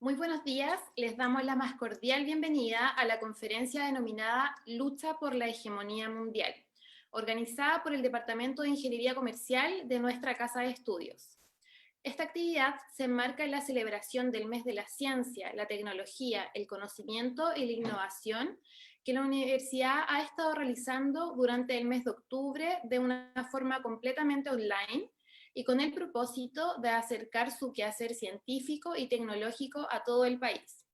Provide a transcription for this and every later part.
Muy buenos días, les damos la más cordial bienvenida a la conferencia denominada Lucha por la Hegemonía Mundial, organizada por el Departamento de Ingeniería Comercial de nuestra Casa de Estudios. Esta actividad se enmarca en la celebración del mes de la ciencia, la tecnología, el conocimiento y la innovación que la universidad ha estado realizando durante el mes de octubre de una forma completamente online y con el propósito de acercar su quehacer científico y tecnológico a todo el país.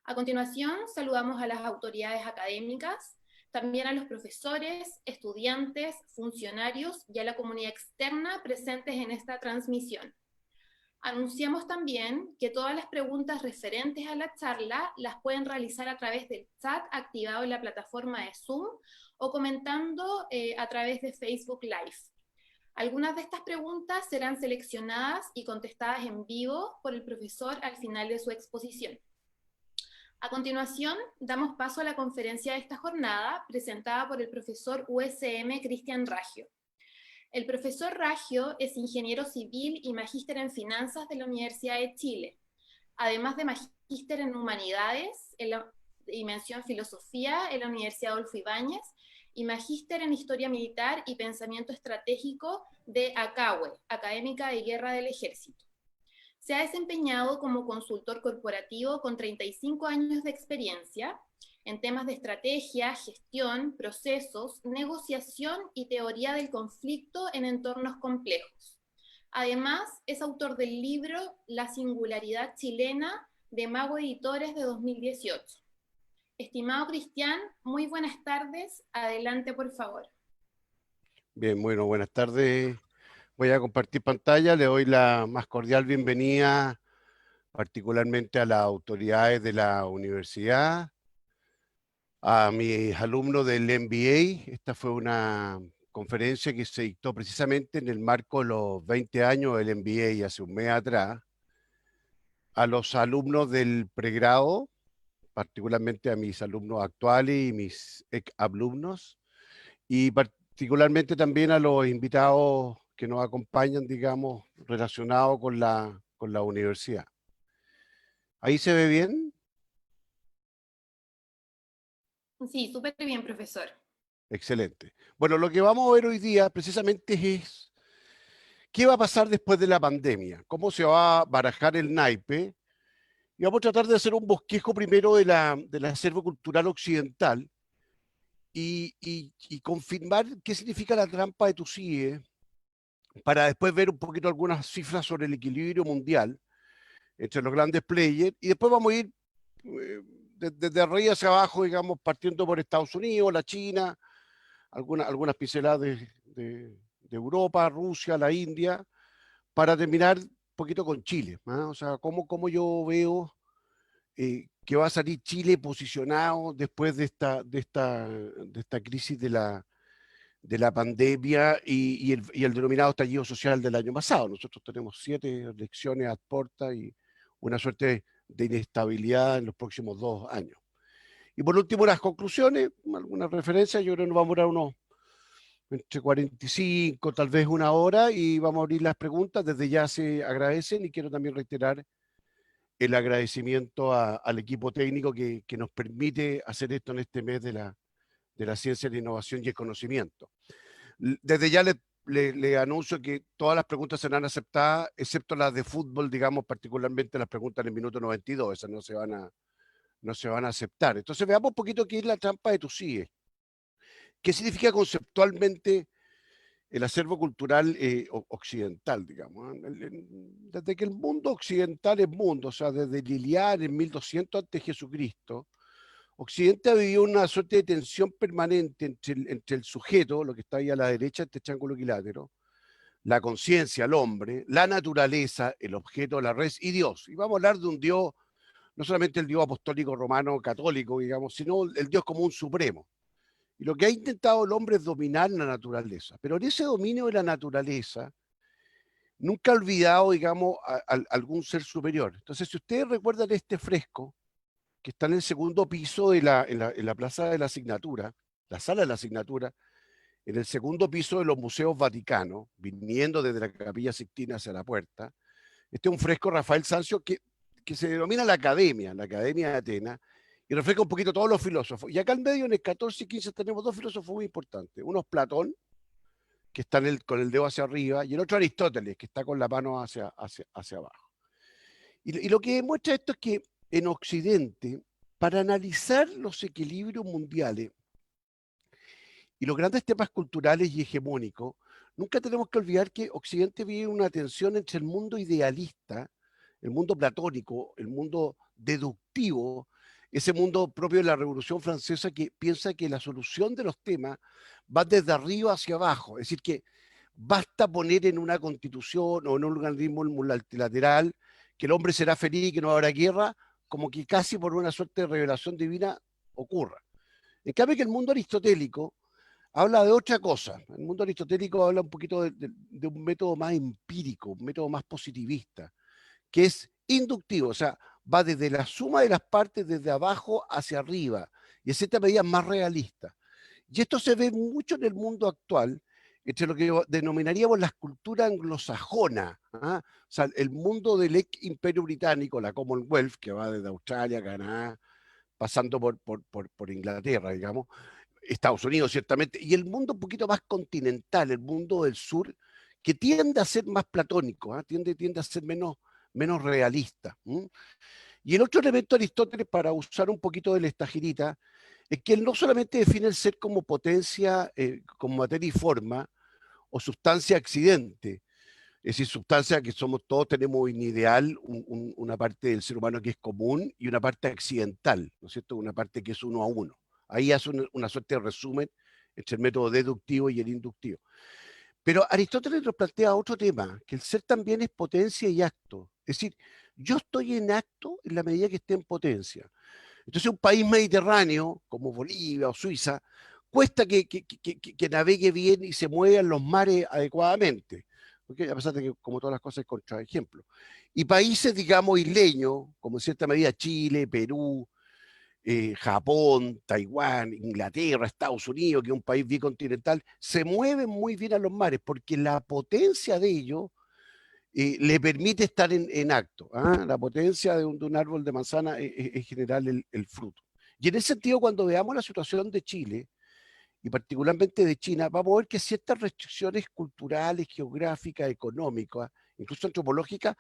A continuación, saludamos a las autoridades académicas, también a los profesores, estudiantes, funcionarios y a la comunidad externa presentes en esta transmisión. Anunciamos también que todas las preguntas referentes a la charla las pueden realizar a través del chat activado en la plataforma de Zoom o comentando a través de Facebook Live. Algunas de estas preguntas serán seleccionadas y contestadas en vivo por el profesor al final de su exposición. A continuación, damos paso a la conferencia de esta jornada, presentada por el profesor USM Cristian Raggio. El profesor Raggio es ingeniero civil y magíster en finanzas de la Universidad de Chile, además de magíster en humanidades y mención filosofía en la Universidad Adolfo Ibáñez, y magíster en Historia Militar y Pensamiento Estratégico de ACAHUE, Académica de Guerra del Ejército. Se ha desempeñado como consultor corporativo con 35 años de experiencia en temas de estrategia, gestión, procesos, negociación y teoría del conflicto en entornos complejos. Además, es autor del libro La singularidad chilena de Mago Editores de 2018. Estimado Cristian, muy buenas tardes. Adelante, por favor. Bien, bueno, buenas tardes. Voy a compartir pantalla. Le doy la más cordial bienvenida, particularmente a las autoridades de la universidad, a mis alumnos del MBA. Esta fue una conferencia que se dictó precisamente en el marco de los 20 años del MBA, hace un mes atrás. A los alumnos del pregrado, particularmente a mis alumnos actuales y mis exalumnos, y particularmente también a los invitados que nos acompañan, digamos, relacionados con la universidad. ¿Ahí se ve bien? Sí, súper bien, profesor. Excelente. Bueno, lo que vamos a ver hoy día precisamente es qué va a pasar después de la pandemia, cómo se va a barajar el naipe, y vamos a tratar de hacer un bosquejo primero del acervo cultural occidental y confirmar qué significa la trampa de Tucídides, para después ver un poquito algunas cifras sobre el equilibrio mundial entre los grandes players, y después vamos a ir desde arriba hacia abajo, digamos, partiendo por Estados Unidos, la China, algunas pinceladas de Europa, Rusia, la India, para terminar un poquito con Chile, ¿no? O sea, cómo yo veo que va a salir Chile posicionado después de esta crisis de la pandemia y el denominado estallido social del año pasado. Nosotros tenemos 7 elecciones a puerta y una suerte de inestabilidad en los próximos 2 años. Y por último, las conclusiones, algunas referencias. Yo creo que nos vamos a durar unos entre 45, tal vez una hora, y vamos a abrir las preguntas. Desde ya se agradecen, y quiero también reiterar el agradecimiento al equipo técnico que nos permite hacer esto en este mes de la ciencia, la innovación y el conocimiento. Desde ya le anuncio que todas las preguntas serán aceptadas, excepto las de fútbol, digamos, particularmente las preguntas en el minuto 92, esas no se van a aceptar. Entonces veamos un poquito qué es la trampa de Tucídides. ¿Qué significa conceptualmente el acervo cultural occidental, digamos? Desde que el mundo occidental es mundo, o sea, desde Lilian en 1200 a.C., Occidente ha vivido una suerte de tensión permanente entre el sujeto, lo que está ahí a la derecha, este triángulo equilátero, la conciencia, el hombre, la naturaleza, el objeto, la res y Dios. Y vamos a hablar de un Dios, no solamente el Dios apostólico romano católico, digamos, sino el Dios como un supremo. Y lo que ha intentado el hombre es dominar la naturaleza. Pero en ese dominio de la naturaleza, nunca ha olvidado, digamos, a algún ser superior. Entonces, si ustedes recuerdan este fresco, que está en el segundo piso en la Plaza de la Asignatura, la Sala de la Asignatura, en el segundo piso de los Museos Vaticanos, viniendo desde la Capilla Sixtina hacia la puerta. Este es un fresco Rafael Sanzio que que se denomina la Academia de Atenas, y refleja un poquito todos los filósofos. Y acá al medio, en el 14 y 15, tenemos dos filósofos muy importantes. Uno es Platón, que está con el dedo hacia arriba, y el otro Aristóteles, que está con la mano hacia abajo. Y lo que demuestra esto es que en Occidente, para analizar los equilibrios mundiales y los grandes temas culturales y hegemónicos, nunca tenemos que olvidar que Occidente vive una tensión entre el mundo idealista, el mundo platónico, el mundo deductivo, ese mundo propio de la Revolución Francesa que piensa que la solución de los temas va desde arriba hacia abajo, es decir, que basta poner en una constitución o en un organismo multilateral que el hombre será feliz y que no habrá guerra, como que casi por una suerte de revelación divina ocurra. En cambio que el mundo aristotélico habla de otra cosa. El mundo aristotélico habla un poquito de un método más empírico, un método más positivista, que es inductivo, o sea, va desde la suma de las partes, desde abajo hacia arriba, y en cierta medida más realista. Y esto se ve mucho en el mundo actual, entre lo que denominaríamos la cultura anglosajona, ¿ah? O sea, el mundo del ex imperio británico, la Commonwealth, que va desde Australia, Canadá, pasando por Inglaterra, digamos, Estados Unidos ciertamente, y el mundo un poquito más continental, el mundo del sur, que tiende a ser más platónico, ¿ah? Tiende a ser menos realista. Y el otro elemento de Aristóteles, para usar un poquito de la estagirita, es que él no solamente define el ser como potencia, como materia y forma, o sustancia accidente, es decir, sustancia que somos todos, tenemos un ideal, una parte del ser humano que es común y una parte accidental, ¿no es cierto? Una parte que es uno a uno. Ahí hace una suerte de resumen entre el método deductivo y el inductivo. Pero Aristóteles nos plantea otro tema, que el ser también es potencia y acto. Es decir, yo estoy en acto en la medida que esté en potencia. Entonces, un país mediterráneo, como Bolivia o Suiza, cuesta que navegue bien y se mueva en los mares adecuadamente. ¿Okay? A pesar de que, como todas las cosas, hay contraejemplos. Y países, digamos, isleños, como en cierta medida Chile, Perú, Japón, Taiwán, Inglaterra, Estados Unidos, que es un país bicontinental, se mueven muy bien a los mares porque la potencia de ellos le permite estar en acto. ¿Ah? La potencia de un árbol de manzana es generar el fruto. Y en ese sentido, cuando veamos la situación de Chile, y particularmente de China, vamos a ver que ciertas restricciones culturales, geográficas, económicas, incluso antropológicas,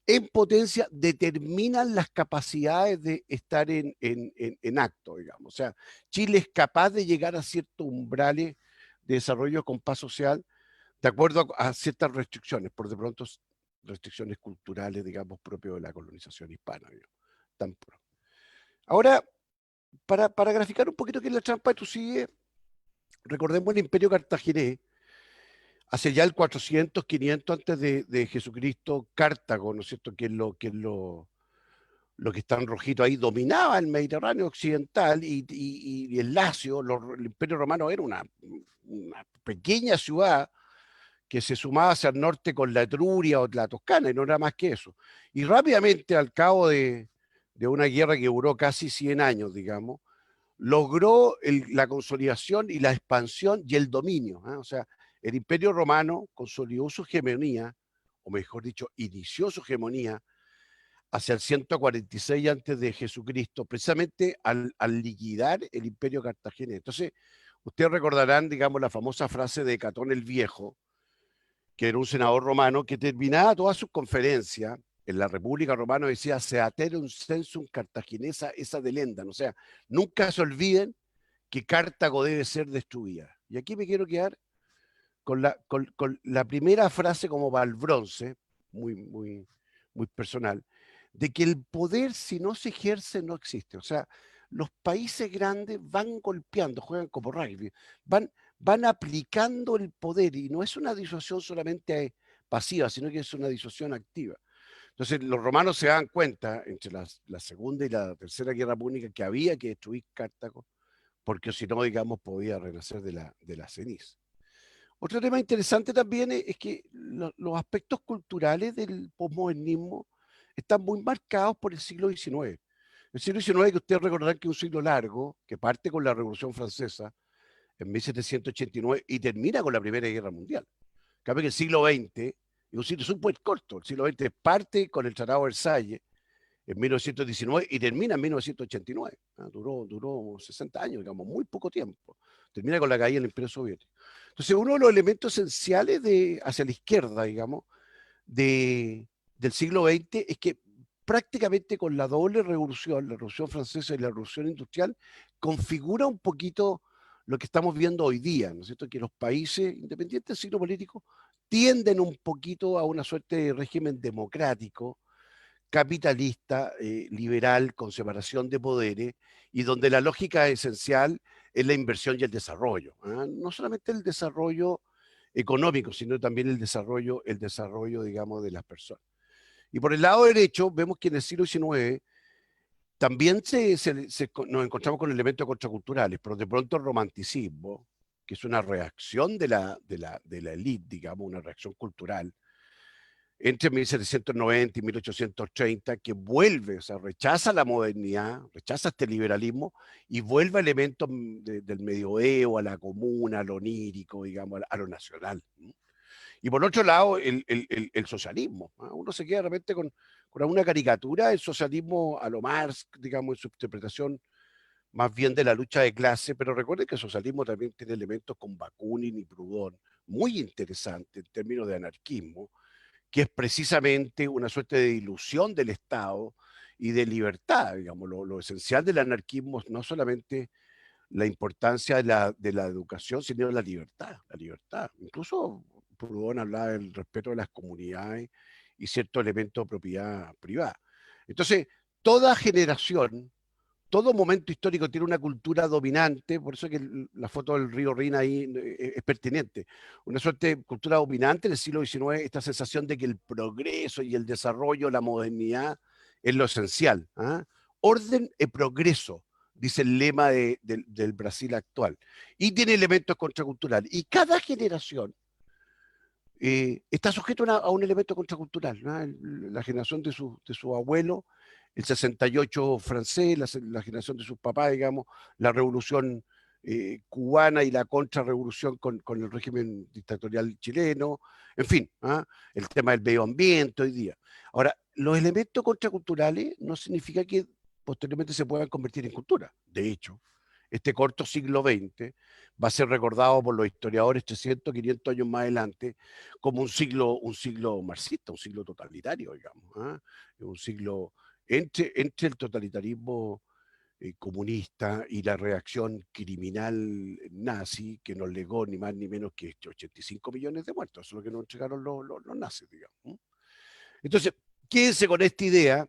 en potencia determinan las capacidades de estar en acto, digamos. O sea, Chile es capaz de llegar a ciertos umbrales de desarrollo con paz social de acuerdo a ciertas restricciones, por de pronto restricciones culturales, digamos, propias de la colonización hispana. Digamos. Ahora, para graficar un poquito qué es la trampa de Tucídides, recordemos el Imperio Cartaginés, hace ya el 400, 500 antes de Jesucristo, Cartago, ¿no es cierto?, lo que está en rojito ahí, dominaba el Mediterráneo occidental y el Lacio, el Imperio Romano era una pequeña ciudad que se sumaba hacia el norte con la Etruria o la Toscana, y no era más que eso. Y rápidamente, al cabo de una guerra que duró casi 100 años, digamos, logró la consolidación y la expansión y el dominio. ¿Eh? O sea, el Imperio Romano consolidó su hegemonía, o mejor dicho, inició su hegemonía hacia el 146 antes de Jesucristo, precisamente al liquidar el Imperio Cartaginés. Entonces, ustedes recordarán, digamos, la famosa frase de Catón el Viejo, que era un senador romano que terminaba todas sus conferencias en la República Romana, decía, se un censum cartaginesa esa delenda, o sea, nunca se olviden que Cartago debe ser destruida. Y aquí me quiero quedar con la primera frase como para el bronce, muy personal, de que el poder si no se ejerce no existe. O sea, los países grandes van golpeando, juegan como rugby, van aplicando el poder y no es una disuasión solamente pasiva, sino que es una disuasión activa. Entonces los romanos se dan cuenta entre la Segunda y la Tercera Guerra Púnica que había que destruir Cartago, porque si no, digamos, podía renacer de la ceniza. Otro tema interesante también es que los aspectos culturales del posmodernismo están muy marcados por el siglo XIX. El siglo XIX, que ustedes recordarán que es un siglo largo, que parte con la Revolución Francesa en 1789 y termina con la Primera Guerra Mundial. Cabe que el siglo XX es un siglo súper corto. El siglo XX parte con el Tratado de Versalles en 1919 y termina en 1989. Duró 60 años, digamos, muy poco tiempo. Termina con la caída del Imperio Soviético. Entonces, uno de los elementos esenciales hacia la izquierda, digamos, del siglo XX es que prácticamente con la doble revolución, la revolución francesa y la revolución industrial, configura un poquito lo que estamos viendo hoy día, ¿no es cierto? Que los países, independientes del signo político, tienden un poquito a una suerte de régimen democrático, capitalista, liberal, con separación de poderes, y donde la lógica esencial es la inversión y el desarrollo. ¿Ah? No solamente el desarrollo económico, sino también el desarrollo, digamos, de las personas. Y por el lado derecho, vemos que en el siglo XIX también nos encontramos con elementos contraculturales, pero de pronto el romanticismo, que es una reacción de la élite, digamos, una reacción cultural, entre 1790 y 1830, que vuelve, o sea, rechaza la modernidad, rechaza este liberalismo y vuelve a elementos del medioevo, a la comuna, a lo onírico, digamos, a lo nacional. Y por otro lado, el socialismo. ¿No? Uno se queda de repente con una caricatura del socialismo a lo Marx, digamos, en su interpretación más bien de la lucha de clase, pero recuerden que el socialismo también tiene elementos con Bakunin y Proudhon muy interesantes en términos de anarquismo, que es precisamente una suerte de ilusión del Estado y de libertad. Digamos, lo esencial del anarquismo es no solamente la importancia de la educación, sino la libertad, la libertad. Incluso Proudhon hablaba del respeto de las comunidades y cierto elemento de propiedad privada. Entonces, toda generación, todo momento histórico tiene una cultura dominante, por eso que la foto del río Rin ahí es pertinente. Una suerte de cultura dominante en el siglo XIX, esta sensación de que el progreso y el desarrollo, la modernidad, es lo esencial. ¿Ah? Orden y progreso, dice el lema del Brasil actual. Y tiene elementos contraculturales. Y cada generación está sujeto a un elemento contracultural. ¿No? La generación de su abuelo, el 68 francés, la generación de sus papás, digamos, la revolución cubana y la contrarrevolución con el régimen dictatorial chileno, en fin, ¿ah? El tema del medio ambiente hoy día. Ahora, los elementos contraculturales no significa que posteriormente se puedan convertir en cultura. De hecho, este corto siglo XX va a ser recordado por los historiadores 300, 500 años más adelante como un siglo marxista, un siglo totalitario, digamos. ¿Ah? Un siglo entre el totalitarismo comunista y la reacción criminal nazi que nos legó ni más ni menos que 85 millones de muertos. Eso es lo que nos entregaron los nazis, digamos. Entonces, quédense con esta idea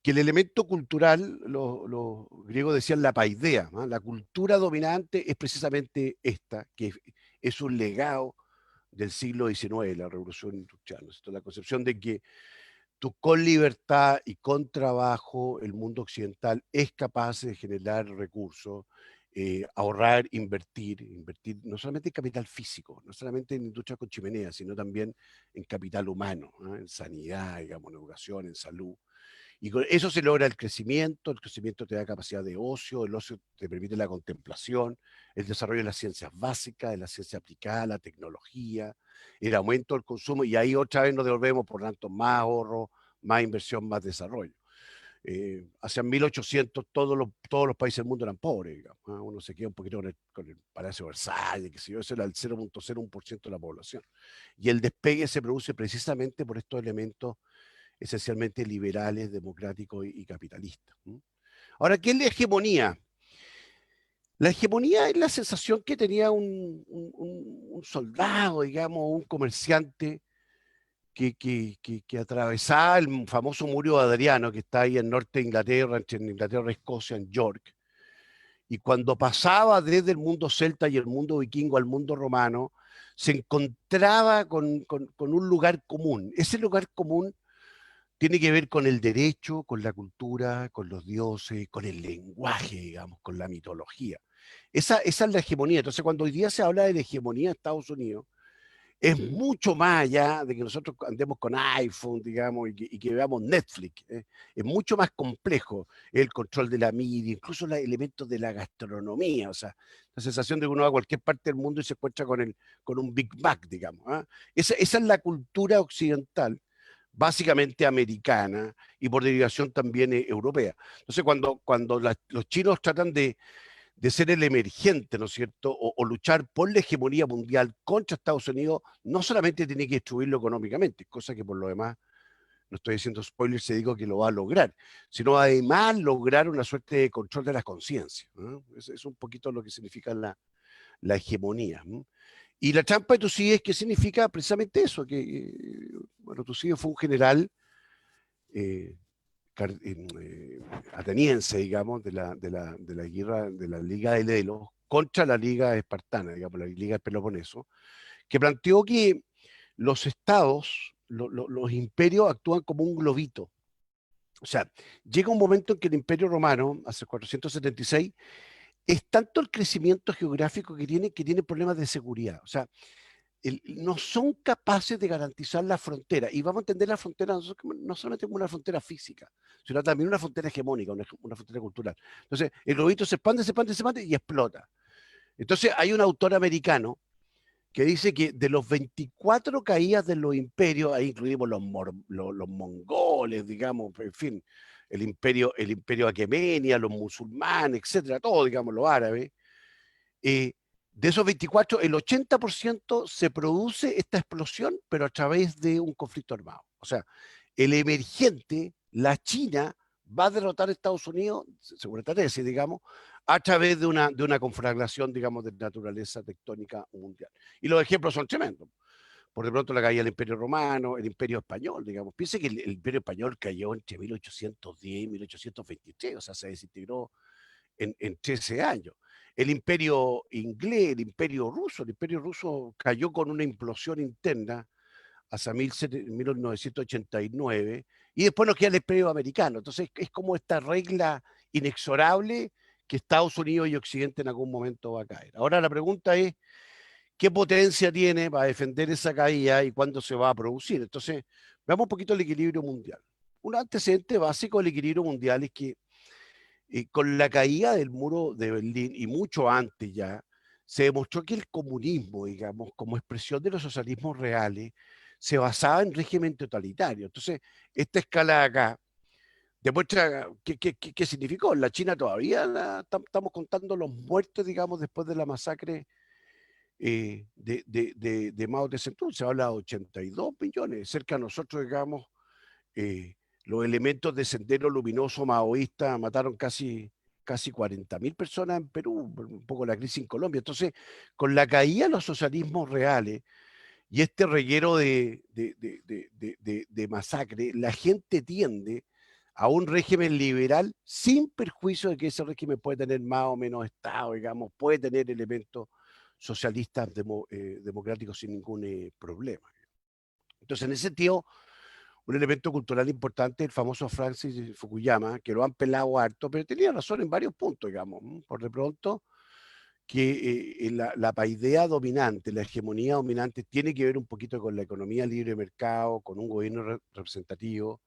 que el elemento cultural, los griegos decían la paideia, ¿no? La cultura dominante es precisamente esta, que es un legado del siglo XIX, la revolución industrial, ¿no? Esto, la concepción de que tú con libertad y con trabajo, el mundo occidental es capaz de generar recursos, ahorrar, invertir no solamente en capital físico, no solamente en industria con chimenea, sino también en capital humano, ¿no? En sanidad, digamos, en educación, en salud. Y con eso se logra el crecimiento te da capacidad de ocio, el ocio te permite la contemplación, el desarrollo de las ciencias básicas, de la ciencia aplicada, la tecnología, el aumento del consumo, y ahí otra vez nos devolvemos, por tanto, más ahorro, más inversión, más desarrollo. Hacia 1800 todos los países del mundo eran pobres, digamos, ¿eh? Uno se queda un poquito con el Palacio de Versalles, que sé yo, eso era el 0,01% de la población. Y el despegue se produce precisamente por estos elementos esencialmente liberales, democráticos y capitalistas. Ahora, ¿qué es la hegemonía? La hegemonía es la sensación que tenía un soldado, digamos, un comerciante que atravesaba el famoso muro de Adriano, que está ahí en norte de Inglaterra, entre Inglaterra y Escocia, en York. Y cuando pasaba desde el mundo celta y el mundo vikingo al mundo romano, se encontraba con un lugar común. Ese lugar común tiene que ver con el derecho, con la cultura, con los dioses, con el lenguaje, digamos, con la mitología. Esa es la hegemonía. Entonces, cuando hoy día se habla de la hegemonía de Estados Unidos, es mucho más allá de que nosotros andemos con iPhone, digamos, y que veamos Netflix. Es mucho más complejo el control de la media, incluso los elementos de la gastronomía. O sea, la sensación de que uno va a cualquier parte del mundo y se encuentra con un Big Mac, digamos. ¿Ah? Esa es la cultura occidental básicamente americana y por derivación también europea. Entonces, cuando los chinos tratan de ser el emergente, ¿no es cierto? O luchar por la hegemonía mundial contra Estados Unidos, no solamente tiene que destruirlo económicamente, cosa que por lo demás, no estoy diciendo spoilers, se digo que lo va a lograr, sino además lograr una suerte de control de la conciencia, ¿no? Es un poquito lo que significa la hegemonía, ¿no? Y la trampa de Tucídides, ¿qué significa? Precisamente eso, que, bueno, Tucídides fue un general eh, ateniense, digamos, de la guerra, de la Liga de Delos contra la Liga Espartana, digamos, la Liga del Peloponeso, que planteó que los estados, los imperios actúan como un globito. O sea, llega un momento en que el Imperio Romano, hace 476, es tanto el crecimiento geográfico que tiene problemas de seguridad. O sea, no son capaces de garantizar la frontera. Y vamos a entender la frontera no solamente como una frontera física, sino también una frontera hegemónica, una frontera cultural. Entonces, el globito se expande, se expande, se expande y explota. Entonces, hay un autor americano que dice que de los 24 caídas de los imperios, ahí incluimos los mongoles, digamos, en fin, el imperio aquemenia, los musulmanes, etcétera, todo, digamos, los árabes, eh, de esos 24, el 80% se produce esta explosión, pero a través de un conflicto armado. O sea, el emergente, la China, va a derrotar a Estados Unidos, según esta tesis, digamos, a través de una conflagración, digamos, de naturaleza tectónica mundial. Y los ejemplos son tremendos. Por de pronto la caída del Imperio Romano, el Imperio Español, digamos. Piense que el Imperio Español cayó entre 1810 y 1823, o sea, se desintegró en 13 años. El imperio inglés, el imperio ruso cayó con una implosión interna hasta 1989 y después nos queda el imperio americano. Entonces es como esta regla inexorable que Estados Unidos y Occidente en algún momento va a caer. Ahora la pregunta es, ¿qué potencia tiene para defender esa caída y cuándo se va a producir? Entonces, veamos un poquito el equilibrio mundial. Un antecedente básico del equilibrio mundial es que con la caída del muro de Berlín y mucho antes ya, se demostró que el comunismo, digamos, como expresión de los socialismos reales, se basaba en régimen totalitario. Entonces, esta escala de acá demuestra qué significó. En la China todavía estamos contando los muertos, digamos, después de la masacre de Mao Zedong. Se habla de 82 millones. Cerca de nosotros, digamos, eh, los elementos de Sendero Luminoso maoísta mataron casi 40.000 personas en Perú, un poco la crisis en Colombia. Entonces, con la caída de los socialismos reales y este reguero de masacre, la gente tiende a un régimen liberal sin perjuicio de que ese régimen puede tener más o menos Estado, digamos, puede tener elementos socialistas democráticos sin ningún problema. Entonces, en ese sentido, un elemento cultural importante, el famoso Francis Fukuyama, que lo han pelado harto, pero tenía razón en varios puntos, digamos. Por de pronto, que la paidea dominante, la hegemonía dominante, tiene que ver un poquito con la economía libre de mercado, con un gobierno representativo,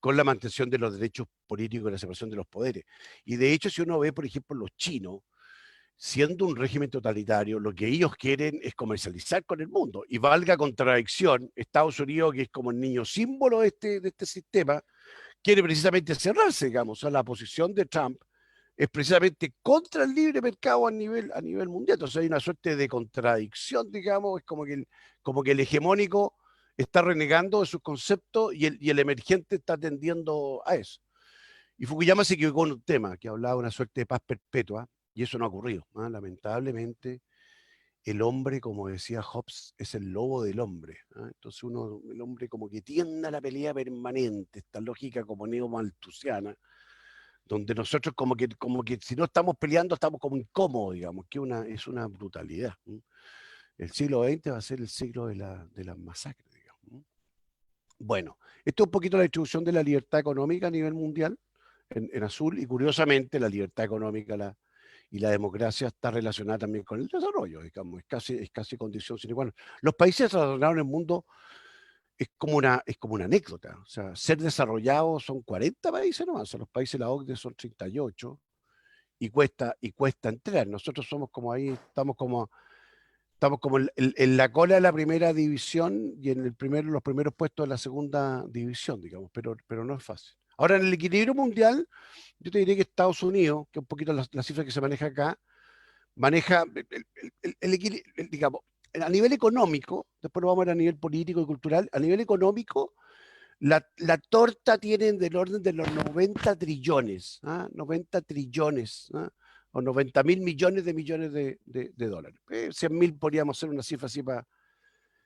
con la mantención de los derechos políticos y la separación de los poderes. Y de hecho, si uno ve, por ejemplo, los chinos, siendo un régimen totalitario, lo que ellos quieren es comercializar con el mundo. Y valga contradicción, Estados Unidos, que es como el niño símbolo de este sistema, quiere precisamente cerrarse, digamos. O sea, la posición de Trump es precisamente contra el libre mercado a nivel mundial. Entonces hay una suerte de contradicción, digamos, es como que el hegemónico está renegando de sus conceptos y el emergente está tendiendo a eso. Y Fukuyama se equivocó en un tema, que hablaba de una suerte de paz perpetua, y eso no ha ocurrido, ¿no? Lamentablemente, el hombre, como decía Hobbes, es el lobo del hombre, ¿no? Entonces el hombre como que tiende a la pelea permanente, esta lógica como neomalthusiana, donde nosotros como que si no estamos peleando estamos como incómodos, digamos, que es una brutalidad, ¿no? El siglo XX va a ser el siglo de las masacres, digamos, ¿no? Bueno, esto es un poquito la distribución de la libertad económica a nivel mundial en azul, y curiosamente la libertad económica y la democracia está relacionada también con el desarrollo, digamos, es casi condición sine qua non. Los países desarrollados en el mundo es como una anécdota. O sea, ser desarrollados son 40 países nomás, o sea, los países de la OCDE son 38 y cuesta entrar. Nosotros somos como ahí, estamos como Estamos como en la cola de la primera división y en los primeros puestos de la segunda división, digamos, pero no es fácil. Ahora, en el equilibrio mundial, yo te diría que Estados Unidos, que es un poquito la cifra que se maneja acá, maneja digamos, a nivel económico, después lo vamos a ver a nivel político y cultural, a nivel económico, la torta tiene del orden de los 90 trillones, ¿ah? 90 trillones, ¿ah? O 90.000 millones de dólares. 100.000 podríamos hacer una cifra así para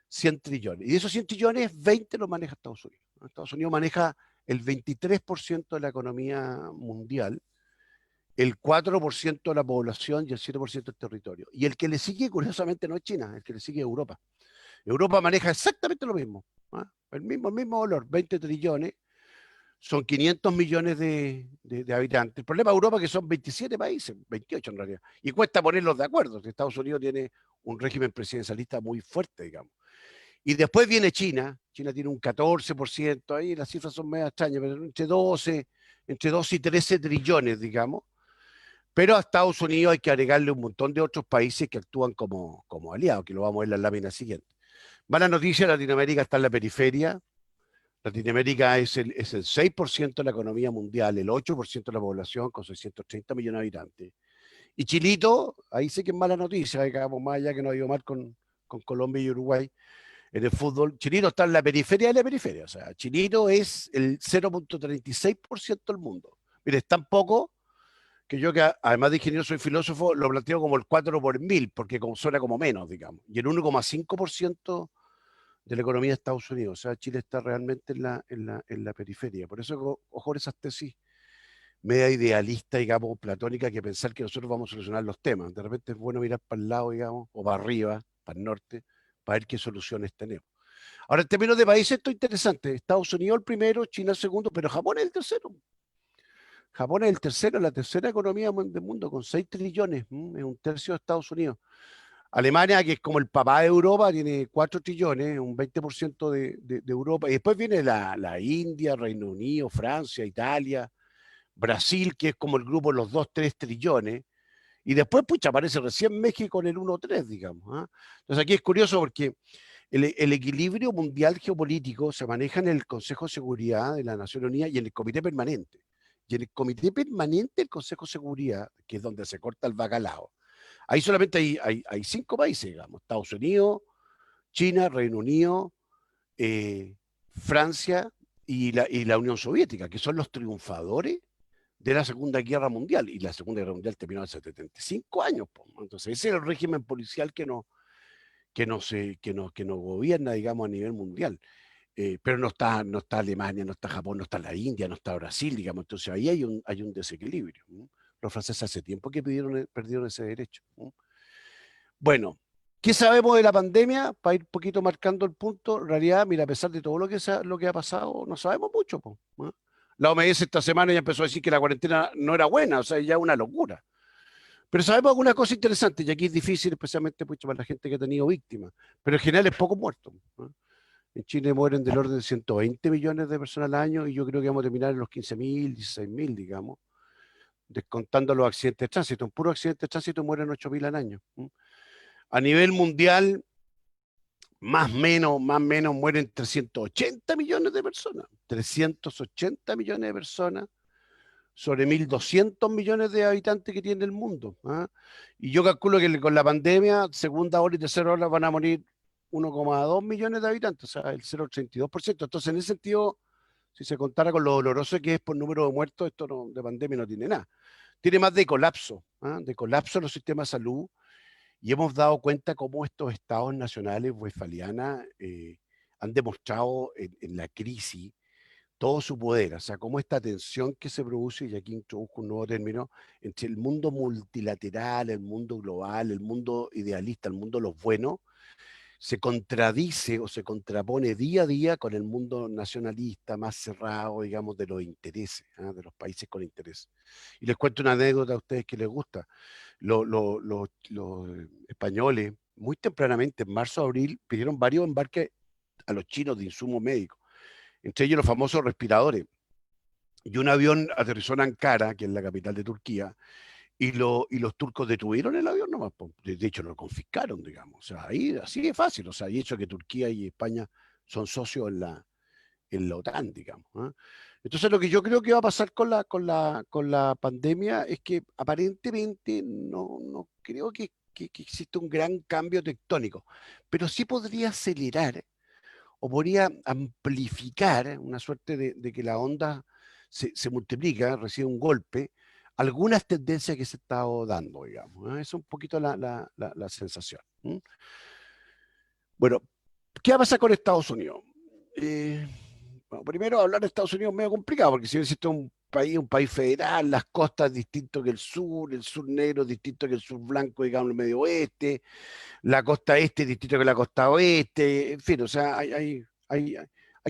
100 trillones. Y de esos 100 trillones, 20 los maneja Estados Unidos. Estados Unidos maneja el 23% de la economía mundial, el 4% de la población y el 7% del territorio. Y el que le sigue, curiosamente, no es China, el que le sigue es Europa. Europa maneja exactamente lo mismo, ¿ah? El mismo valor, 20 trillones, son 500 millones de habitantes. El problema de Europa es que son 27 países, 28 en realidad, y cuesta ponerlos de acuerdo. Estados Unidos tiene un régimen presidencialista muy fuerte, digamos. Y después viene China, China tiene un 14%, ahí las cifras son medio extrañas, pero entre 12 y 13 trillones, digamos. Pero a Estados Unidos hay que agregarle un montón de otros países que actúan como aliados, que lo vamos a ver en la lámina siguiente. Mala noticia, Latinoamérica está en la periferia. Latinoamérica es el 6% de la economía mundial, el 8% de la población, con 630 millones de habitantes. Y Chilito, ahí sí que es mala noticia, digamos, más allá que no ha ido mal con Colombia y Uruguay en el fútbol. Chilito está en la periferia de la periferia. O sea, Chilito es el 0,36% del mundo. Mire, es tan poco que yo, que además de ingeniero soy filósofo, lo planteo como el 4 por 1000, porque suena como menos, digamos. Y el 1,5% de la economía de Estados Unidos. O sea, Chile está realmente en la periferia. Por eso, ojo, esas tesis media idealista, digamos, platónica, que pensar que nosotros vamos a solucionar los temas. De repente es bueno mirar para el lado, digamos, o para arriba, para el norte, para ver qué soluciones tenemos. Ahora, en términos de países, esto es interesante. Estados Unidos el primero, China el segundo, pero Japón es el tercero. Japón es el tercero, la tercera economía del mundo, con 6 trillones, es un tercio de Estados Unidos. Alemania, que es como el papá de Europa, tiene 4 trillones, un 20% de Europa. Y después viene la India, Reino Unido, Francia, Italia, Brasil, que es como el grupo de los 2, 3 trillones. Y después, pucha, aparece recién México en el 1,3, digamos. ¿Ah? Entonces aquí es curioso porque el equilibrio mundial geopolítico se maneja en el Consejo de Seguridad de la Naciones Unidas y en el Comité Permanente. Y en el Comité Permanente del Consejo de Seguridad, que es donde se corta el bacalao, ahí solamente hay 5 países, digamos: Estados Unidos, China, Reino Unido, Francia y la Unión Soviética, que son los triunfadores de la Segunda Guerra Mundial. Y la Segunda Guerra Mundial terminó hace 75 años. Entonces, ese es el régimen policial que nos gobierna, digamos, a nivel mundial. Pero no está Alemania, no está Japón, no está la India, no está Brasil, digamos. Entonces ahí hay un desequilibrio. Los franceses hace tiempo que perdieron ese derecho. Bueno, ¿qué sabemos de la pandemia? Para ir un poquito marcando el punto, en realidad, mira, a pesar de todo lo que ha pasado, no sabemos mucho. ¿No? La OMS esta semana ya empezó a decir que la cuarentena no era buena, o sea, ya una locura. Pero sabemos alguna cosa interesante, y aquí es difícil, especialmente para la gente que ha tenido víctimas, pero en general es poco muerto. ¿No? En Chile mueren del orden de 120 millones de personas al año, y yo creo que vamos a terminar en los 15.000, 16.000, digamos, descontando los accidentes de tránsito. En puro accidente de tránsito mueren 8.000 al año. A nivel mundial, más o menos mueren 380 millones de personas. 380 millones de personas sobre 1.200 millones de habitantes que tiene el mundo. ¿Ah? Y yo calculo que con la pandemia, segunda ola y tercera ola van a morir 1,2 millones de habitantes, o sea, el 0,82%. Entonces, en ese sentido, si se contara con lo doloroso que es por número de muertos, esto de pandemia no tiene nada. Tiene más de colapso, de colapso en los sistemas de salud, y hemos dado cuenta cómo estos estados nacionales westfalianas han demostrado en la crisis todo su poder, o sea, cómo esta tensión que se produce, y aquí introduzco un nuevo término, entre el mundo multilateral, el mundo global, el mundo idealista, el mundo de los buenos, se contradice o se contrapone día a día con el mundo nacionalista más cerrado, digamos, de los intereses, de los países con interés. Y les cuento una anécdota a ustedes que les gusta. Los españoles, muy tempranamente, en marzo, abril, pidieron varios embarques a los chinos de insumos médicos, entre ellos los famosos respiradores. Y un avión aterrizó en Ankara, que es la capital de Turquía, y los turcos detuvieron el avión nomás, po. De hecho lo confiscaron, digamos. O sea, ahí así de fácil. O sea, y hecho que Turquía y España son socios en la OTAN, digamos. ¿Ah? Entonces lo que yo creo que va a pasar con la pandemia es que aparentemente no creo que exista un gran cambio tectónico, pero sí podría acelerar o podría amplificar una suerte de que la onda se multiplica, recibe un golpe, algunas tendencias que se estado dando, digamos. ¿Eh? Es un poquito la sensación. ¿Mm? Bueno, ¿qué va a pasar con Estados Unidos? Eh, bueno, primero, hablar de Estados Unidos es medio complicado, porque si existe un país federal, las costas distinto que el sur negro distinto que el sur blanco, digamos, el medio oeste, la costa este distinto que la costa oeste, en fin, o sea, hay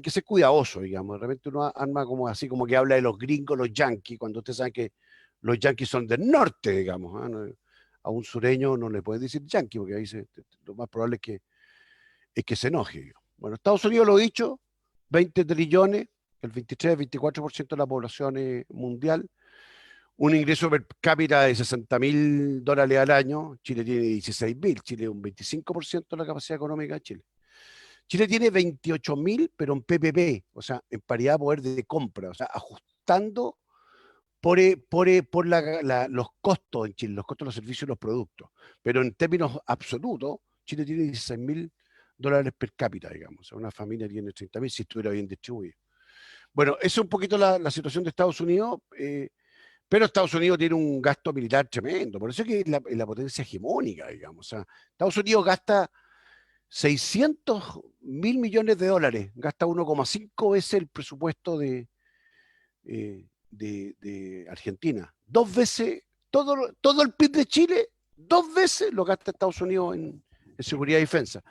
que ser cuidadoso, digamos. De repente uno arma como así, como que habla de los gringos, los yanquis, cuando usted sabe que los yanquis son del norte, digamos. ¿Ah? A un sureño no le puede decir yanqui, porque ahí lo más probable es que se enoje. Digamos. Bueno, Estados Unidos lo he dicho, 20 trillones, el 23-24% de la población mundial, un ingreso per cápita de $60.000 al año, Chile tiene 16.000, Chile un 25% de la capacidad económica de Chile. Chile tiene 28.000, pero en PPP, o sea, en paridad de poder de compra, o sea, ajustando por los costos en Chile, los costos de los servicios y los productos. Pero en términos absolutos, Chile tiene $16.000 per cápita, digamos. O sea, una familia tiene 30.000 si estuviera bien distribuido. Bueno, esa es un poquito la situación de Estados Unidos, pero Estados Unidos tiene un gasto militar tremendo. Por eso es que es la potencia hegemónica, digamos. O sea, Estados Unidos gasta 600.000 millones de dólares, gasta 1,5 veces el presupuesto de Argentina. Dos veces, todo el PIB de Chile, dos veces lo gasta Estados Unidos en seguridad y defensa,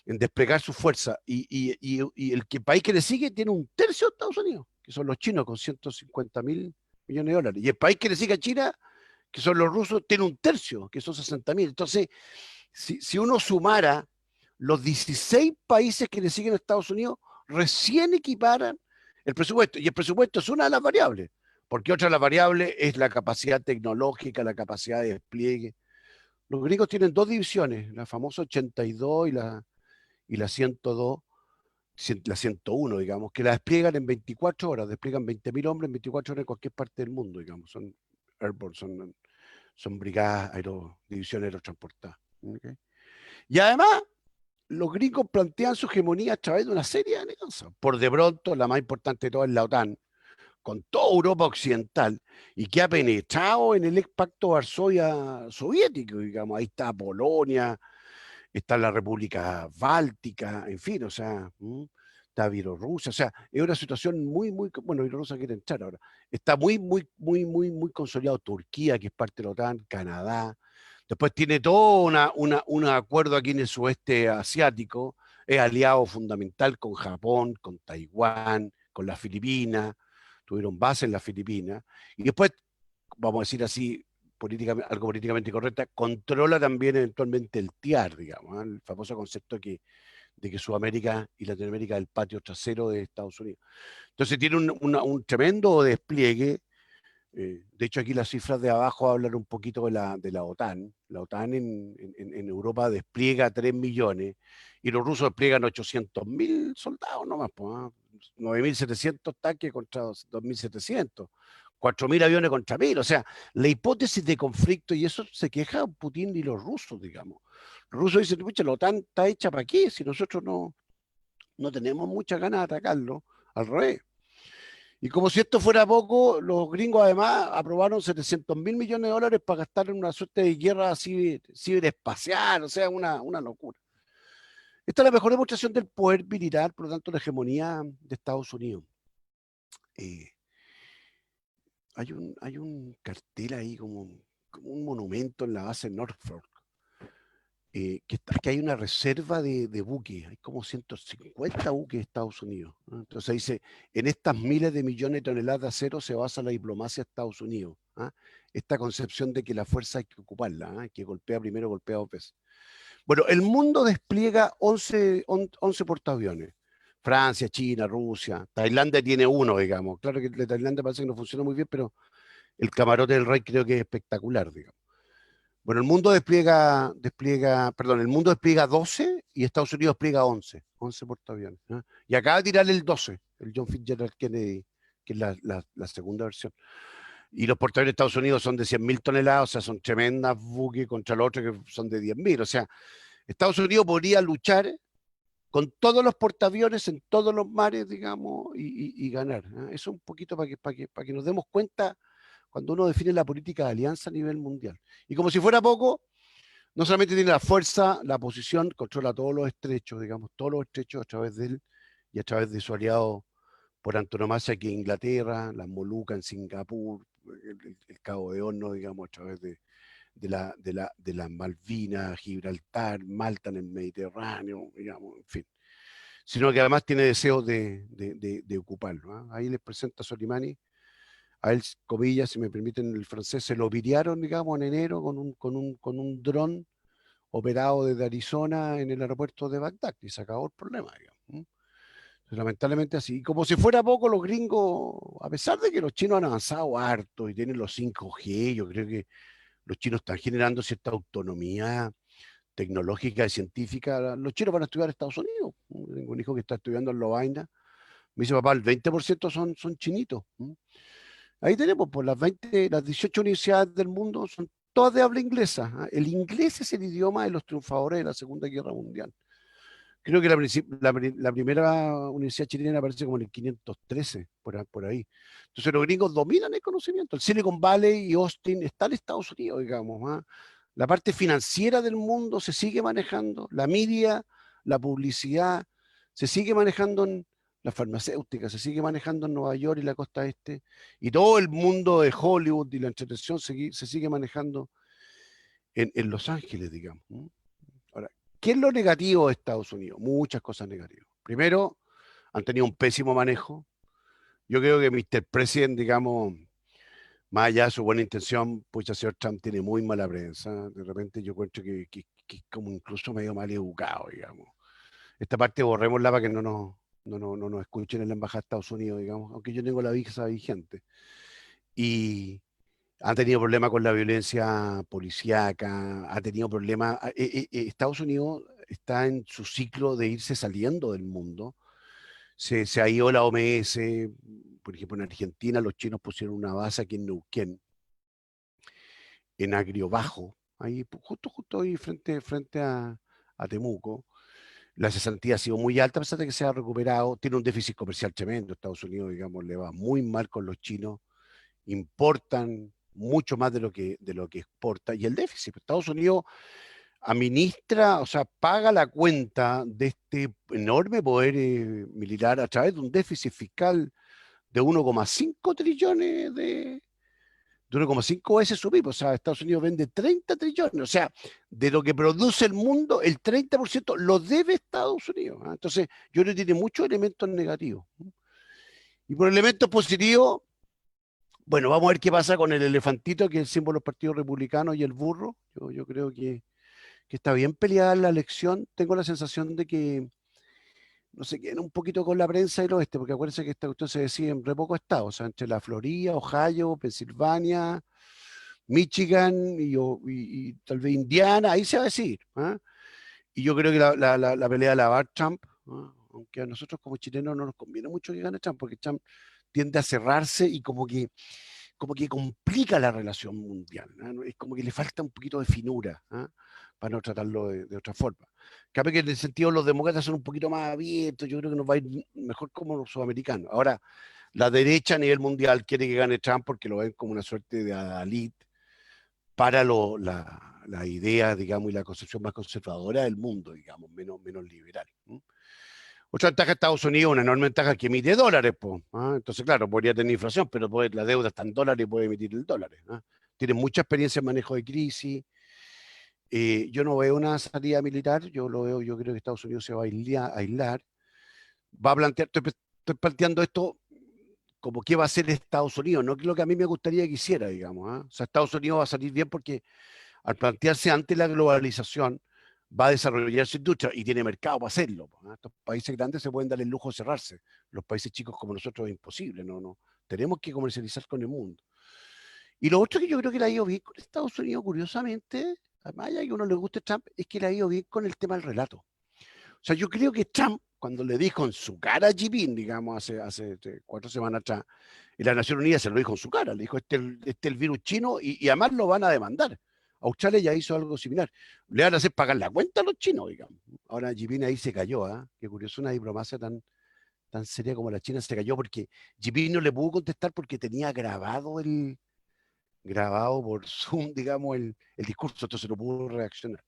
en desplegar su fuerza. Y el país que le sigue tiene un tercio de Estados Unidos, que son los chinos, con 150.000 millones de dólares. Y el país que le sigue a China, que son los rusos, tiene un tercio, que son 60.000. Entonces, si uno sumara los 16 países que le siguen a Estados Unidos, recién equiparan el presupuesto. Y el presupuesto es una de las variables, porque otra de las variables es la capacidad tecnológica, la capacidad de despliegue. Los gringos tienen dos divisiones, la famosa 82 y la 102, la 101, digamos, que la despliegan en 24 horas, despliegan 20.000 hombres en 24 horas en cualquier parte del mundo, digamos, son airborne, son brigadas, divisiones aerotransportadas. ¿Okay? Y además, los gringos plantean su hegemonía a través de una serie de alianzas. Por de pronto, la más importante de todas es la OTAN, con toda Europa occidental, y que ha penetrado en el ex pacto Varsovia soviético, digamos. Ahí está Polonia, está la República Báltica, en fin, o sea, está Bielorrusia, o sea, es una situación bueno, Bielorrusia quiere entrar ahora, está muy consolidado Turquía, que es parte de la OTAN, Canadá, después tiene todo un acuerdo aquí en el sudeste asiático, es aliado fundamental con Japón, con Taiwán, con las Filipinas, tuvieron base en las Filipinas, y después, vamos a decir así, algo políticamente correcta, controla también eventualmente el TIAR, digamos, ¿eh? El famoso concepto de que Sudamérica y Latinoamérica es el patio trasero de Estados Unidos. Entonces tiene un tremendo despliegue. De hecho, aquí las cifras de abajo hablan un poquito de la OTAN. La OTAN en Europa despliega 3 millones y los rusos despliegan 800.000 soldados nomás, pues, ¿eh? 9.700 tanques contra 2.700. 4.000 aviones contra 1.000. O sea, la hipótesis de conflicto, y eso se queja Putin y los rusos, digamos. Los rusos dicen, pucha, la OTAN está hecha para qué si nosotros no tenemos muchas ganas de atacarlo. Al revés. Y como si esto fuera poco, los gringos además aprobaron 700.000 millones de dólares para gastar en una suerte de guerra ciberespacial, o sea, una locura. Esta es la mejor demostración del poder militar, por lo tanto, la hegemonía de Estados Unidos. Eh, hay un cartel ahí como un monumento en la base de Norfolk, que hay una reserva de buques, hay como 150 buques de Estados Unidos, ¿no? Entonces dice, en estas miles de millones de toneladas de acero se basa la diplomacia de Estados Unidos. ¿Ah? Esta concepción de que la fuerza hay que ocuparla, ¿ah? Que golpea primero, golpea dos veces. Bueno, el mundo despliega 11 portaaviones. Francia, China, Rusia, Tailandia tiene uno, digamos. Claro que el de Tailandia parece que no funciona muy bien, pero el camarote del rey creo que es espectacular, digamos. Bueno, el mundo despliega 12 y Estados Unidos despliega 11 portaaviones. ¿Eh? Y acaba de tirar el 12, el John Fitzgerald Kennedy, que es la segunda versión. Y los portaaviones de Estados Unidos son de 100.000 toneladas, o sea, son tremendas buques contra los otros que son de 10.000. O sea, Estados Unidos podría luchar con todos los portaaviones en todos los mares, digamos, y ganar. ¿Eh? Eso un poquito para que nos demos cuenta cuando uno define la política de alianza a nivel mundial. Y como si fuera poco, no solamente tiene la fuerza, la posición, controla todos los estrechos, digamos, todos los estrechos a través de él y a través de su aliado por antonomasia, que es Inglaterra, las Molucas en Singapur, el Cabo de Horno, digamos, a través de las Malvinas, Gibraltar, Malta en el Mediterráneo, digamos, en fin. Sino que además tiene deseos de ocuparlo. ¿Eh? Ahí les presenta a Soleimani. A él, comillas, si me permiten el francés, se lo pitearon, digamos, en enero con un dron operado desde Arizona en el aeropuerto de Bagdad y se acabó el problema, digamos. Lamentablemente así. Y como si fuera poco, los gringos, a pesar de que los chinos han avanzado harto y tienen los 5G, yo creo que los chinos están generando cierta autonomía tecnológica y científica. Los chinos van a estudiar a Estados Unidos. Tengo un hijo que está estudiando en Lovaina. Me dice, papá, el 20% son chinitos. Ahí tenemos, pues las 18 universidades del mundo son todas de habla inglesa. ¿Ah? El inglés es el idioma de los triunfadores de la Segunda Guerra Mundial. Creo que la primera universidad chilena aparece como en el 513, por ahí. Entonces los gringos dominan el conocimiento. El Silicon Valley y Austin están en Estados Unidos, digamos. ¿Ah? La parte financiera del mundo se sigue manejando, la media, la publicidad, se sigue manejando en la farmacéutica, se sigue manejando en Nueva York y la costa este, y todo el mundo de Hollywood y la entretención se sigue manejando en Los Ángeles, digamos. Ahora, ¿qué es lo negativo de Estados Unidos? Muchas cosas negativas. Primero, han tenido un pésimo manejo. Yo creo que Mr. President, digamos, más allá de su buena intención, pues el señor Trump tiene muy mala prensa. De repente yo encuentro que es como incluso medio mal educado, digamos. Esta parte borrémosla para que no nos escuchen en la Embajada de Estados Unidos, digamos, aunque yo tengo la visa vigente. Y han tenido problemas con la violencia policíaca, ha tenido problemas. Estados Unidos está en su ciclo de irse saliendo del mundo. Se ha ido la OMS, por ejemplo, en Argentina los chinos pusieron una base aquí en Neuquén, en Agrio Bajo, ahí justo ahí frente a Temuco. La cesantía ha sido muy alta, a pesar de que se ha recuperado. Tiene un déficit comercial tremendo. Estados Unidos, digamos, le va muy mal con los chinos. Importan mucho más de lo que exporta. Y el déficit, Estados Unidos administra, o sea, paga la cuenta de este enorme poder militar a través de un déficit fiscal de 1,5 trillones de 1,5 veces su PIB. O sea, Estados Unidos vende 30 trillones. O sea, de lo que produce el mundo, el 30% lo debe Estados Unidos. ¿Ah? Entonces, yo creo que tiene muchos elementos negativos. Y por elementos positivos, bueno, vamos a ver qué pasa con el elefantito, que es el símbolo del Partido Republicano, y el burro. Yo creo que está bien peleada la elección. Tengo la sensación de que no se queden un poquito con la prensa del oeste, porque acuérdense que esta cuestión se decide en re pocos estados, o sea, entre la Florida, Ohio, Pensilvania, Michigan y tal vez Indiana, ahí se va a decidir. ¿Ah? Y yo creo que la pelea la va a dar Trump, ¿ah? Aunque a nosotros como chilenos no nos conviene mucho que gane Trump, porque Trump tiende a cerrarse y como que complica la relación mundial. ¿No? Es como que le falta un poquito de finura, ¿ah? Para no tratarlo de otra forma. Cabe que en el sentido los demócratas son un poquito más abiertos, yo creo que nos va a ir mejor como los sudamericanos. Ahora, la derecha a nivel mundial quiere que gane Trump porque lo ven como una suerte de adalid para la idea, digamos, y la concepción más conservadora del mundo, digamos, menos liberal. Otra ventaja de Estados Unidos, una enorme ventaja que emite dólares, pues. ¿Ah? Entonces, claro, podría tener inflación, pero la deuda está en dólares y puede emitir el dólar. ¿Ah? Tiene mucha experiencia en manejo de crisis. Yo no veo una salida militar, yo creo que Estados Unidos se va a aislar. Va a plantear, estoy planteando esto como qué va a hacer Estados Unidos, no es lo que a mí me gustaría que hiciera, digamos. ¿Ah? O sea, Estados Unidos va a salir bien porque al plantearse ante la globalización, va a desarrollar su industria y tiene mercado para hacerlo. ¿No? Estos países grandes se pueden dar el lujo de cerrarse. Los países chicos como nosotros es imposible, no. Tenemos que comercializar con el mundo. Y lo otro que yo creo que le ha ido bien con Estados Unidos, curiosamente, además ya que a uno le guste Trump, es que le ha ido bien con el tema del relato. O sea, yo creo que Trump, cuando le dijo en su cara a Jinping, digamos, hace 4 semanas atrás, y la Nación Unida se lo dijo en su cara, le dijo, este es el virus chino y además lo van a demandar. Australia ya hizo algo similar. Le van a hacer pagar la cuenta a los chinos, digamos. Ahora Jinping ahí se cayó, ¿eh? Qué curioso, una diplomacia tan seria como la China se cayó porque Jinping no le pudo contestar porque tenía grabado por Zoom, digamos, el discurso, entonces no pudo reaccionar.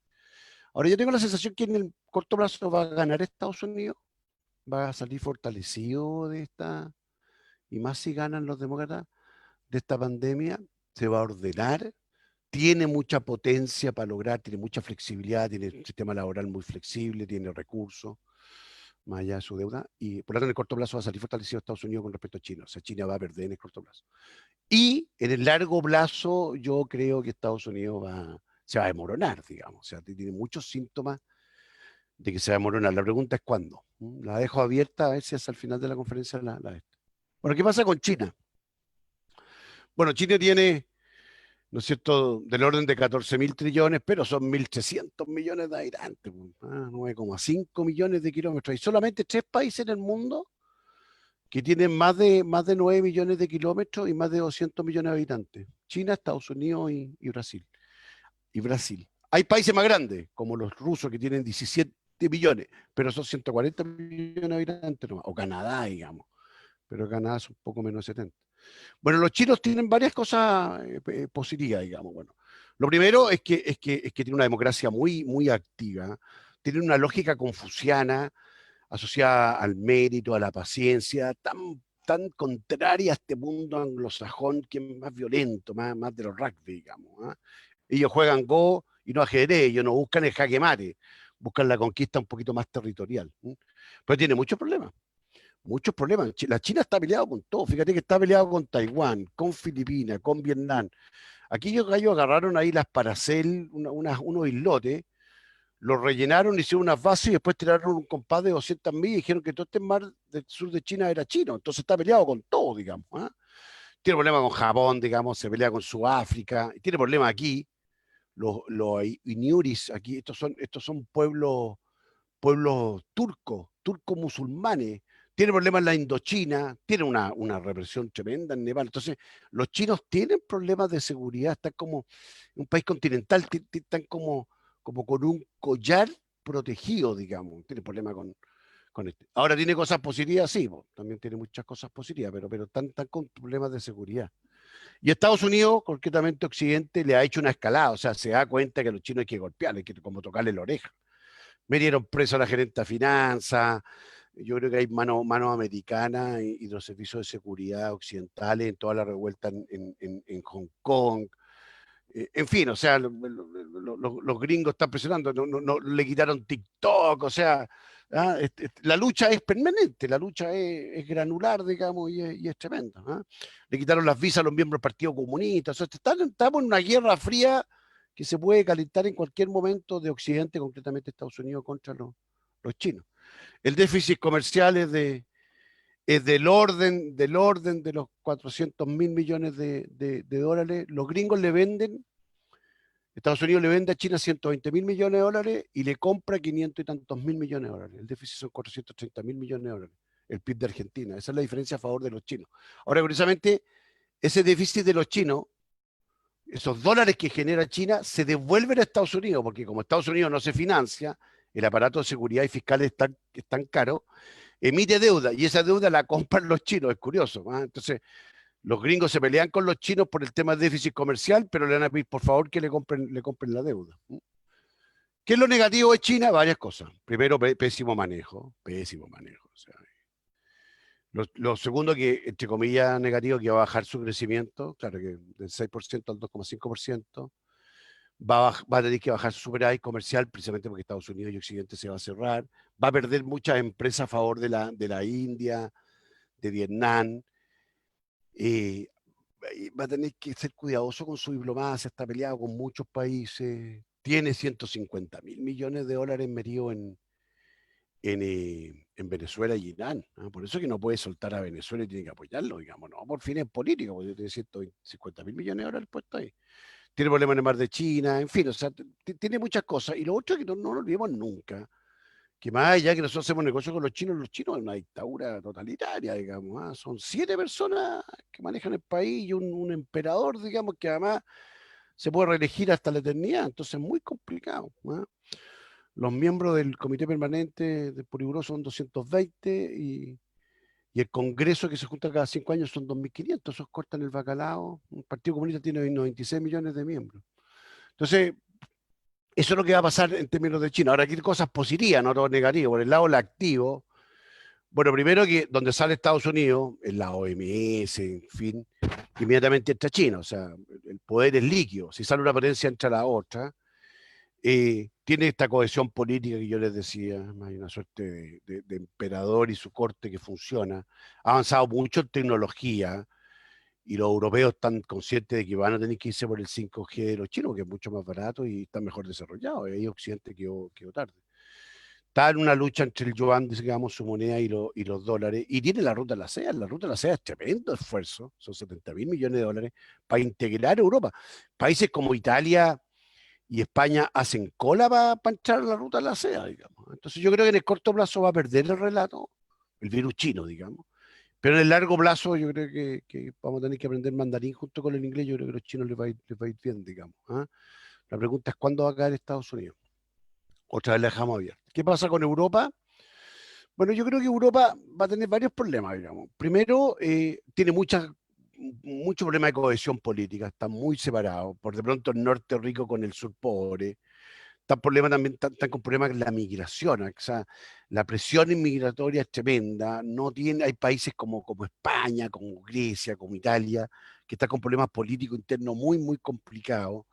Ahora yo tengo la sensación que en el corto plazo va a ganar Estados Unidos, va a salir fortalecido de esta, y más si ganan los demócratas, de esta pandemia, se va a ordenar, tiene mucha potencia para lograr, tiene mucha flexibilidad, tiene un sistema laboral muy flexible, tiene recursos, más allá de su deuda, y por lo tanto en el corto plazo va a salir fortalecido Estados Unidos con respecto a China, o sea, China va a perder en el corto plazo. Y en el largo plazo yo creo que Estados Unidos se va a desmoronar, digamos, o sea, tiene muchos síntomas de que se va a desmoronar. La pregunta es cuándo. La dejo abierta a ver si hasta el final de la conferencia la. Bueno, ¿qué pasa con China? Bueno, China tiene, ¿no es cierto?, del orden de 14.000 trillones, pero son 1.300 millones de habitantes, 9,5 millones de kilómetros. Hay solamente 3 países en el mundo que tienen más de 9 millones de kilómetros y más de 200 millones de habitantes. China, Estados Unidos y Brasil. Hay países más grandes, como los rusos, que tienen 17 millones, pero son 140 millones de habitantes nomás, o Canadá, digamos, pero Canadá es un poco menos de 70. Bueno, los chinos tienen varias cosas positivas, digamos. Bueno, lo primero es que tiene una democracia muy activa, tiene una lógica confuciana asociada al mérito, a la paciencia, tan contraria a este mundo anglosajón que es más violento, más de los rugby, digamos. ¿Ah? Ellos juegan Go y no ajedrez, ellos no buscan el jaque mate, buscan la conquista un poquito más territorial. Pero tiene muchos problemas. Muchos problemas. La China está peleado con todo. Fíjate que está peleado con Taiwán, con Filipinas, con Vietnam. Aquí ellos agarraron ahí las Paracel, unos islotes, los rellenaron, hicieron unas bases y después tiraron un compás de 200 millas y dijeron que todo este mar del sur de China era chino. Entonces está peleado con todo, digamos. ¿Ah? Tiene problemas con Japón, digamos, se pelea con Sudáfrica. Tiene problemas aquí. Los Inuris, aquí, estos son pueblos turcos musulmanes, tiene problemas en la Indochina, tiene una represión tremenda en Nepal. Entonces, los chinos tienen problemas de seguridad, están como un país continental, están como con un collar protegido, digamos, tiene problemas con este. Ahora tiene cosas positivas, sí, también tiene muchas cosas positivas, pero están con problemas de seguridad. Y Estados Unidos, concretamente Occidente, le ha hecho una escalada, o sea, se da cuenta que a los chinos hay que golpearles, hay que como tocarle la oreja. Me dieron preso a la gerente de finanzas. Yo creo que hay manos americanas y los servicios de seguridad occidentales en toda la revuelta en Hong Kong. En fin, o sea, los gringos están presionando, no, le quitaron TikTok, o sea, la lucha es permanente, la lucha es granular, digamos, y es tremenda. ¿Ah? Le quitaron las visas a los miembros del Partido Comunista, o sea, estamos en una guerra fría que se puede calentar en cualquier momento de Occidente, concretamente Estados Unidos, contra los chinos. El déficit comercial es del orden de los 400.000 millones de dólares. Los gringos le venden, Estados Unidos le vende a China 120.000 millones de dólares y le compra 500 y tantos mil millones de dólares. El déficit son 430.000 millones de dólares. El PIB de Argentina. Esa es la diferencia a favor de los chinos. Ahora, curiosamente, ese déficit de los chinos, esos dólares que genera China, se devuelven a Estados Unidos, porque como Estados Unidos no se financia, el aparato de seguridad y fiscal es tan caro, emite deuda y esa deuda la compran los chinos, es curioso. ¿Ah? Entonces, los gringos se pelean con los chinos por el tema de déficit comercial, pero le van a pedir por favor que le compren la deuda. ¿Qué es lo negativo de China? Varias cosas. Primero, pésimo manejo, pésimo manejo. O sea, lo segundo, que entre comillas negativo, que va a bajar su crecimiento, claro que del 6% al 2,5%, va a tener que bajar su superávit comercial, precisamente porque Estados Unidos y Occidente se va a cerrar, va a perder muchas empresas a favor de la India, de Vietnam, y va a tener que ser cuidadoso con su diplomacia, está peleado con muchos países, tiene 150.000 millones de dólares metidos en en Venezuela y Irán. Por eso que no puede soltar a Venezuela y tiene que apoyarlo, digamos, no por fines políticos, porque tiene 150.000 millones de dólares puestos ahí. Tiene problemas en el mar de China, en fin, o sea, tiene muchas cosas. Y lo otro es que no lo olvidemos nunca, que más allá que nosotros hacemos negocio con los chinos es una dictadura totalitaria, digamos. Son 7 personas que manejan el país y un emperador, digamos, que además se puede reelegir hasta la eternidad, entonces es muy complicado. Los miembros del comité permanente de Politburo son 220 y el Congreso que se junta cada 5 años son 2.500, esos cortan el bacalao. El Partido Comunista tiene 96 millones de miembros. Entonces, eso es lo que va a pasar en términos de China. Ahora, aquí hay cosas positivas, no todo negativo. Por el lado del activo, bueno, primero que donde sale Estados Unidos, en la OMS, en fin, inmediatamente entra China. O sea, el poder es líquido. Si sale una potencia, entra la otra. Tiene esta cohesión política que yo les decía, hay una suerte de emperador y su corte que funciona. Ha avanzado mucho en tecnología y los europeos están conscientes de que van a tener que irse por el 5G de los chinos, que es mucho más barato y está mejor desarrollado. Ahí Occidente quedó tarde. Está en una lucha entre el yuan, digamos, su moneda y los dólares, y tiene la ruta de la seda. La ruta de la seda es tremendo esfuerzo, son 70.000 millones de dólares para integrar Europa. Países como Italia y España hacen cola para entrar a la ruta de la seda, digamos. Entonces yo creo que en el corto plazo va a perder el relato, el virus chino, digamos. Pero en el largo plazo yo creo que vamos a tener que aprender mandarín junto con el inglés. Yo creo que a los chinos les va a ir bien, digamos. La pregunta es cuándo va a caer Estados Unidos. Otra vez la dejamos abierta. ¿Qué pasa con Europa? Bueno, yo creo que Europa va a tener varios problemas, digamos. Primero, tiene mucho problema de cohesión política, está muy separado. Por de pronto el norte rico con el sur pobre. Están con problemas con la migración, o sea, la presión inmigratoria es tremenda, hay países como España, como Grecia, como Italia, que están con problemas políticos internos muy, muy complicados.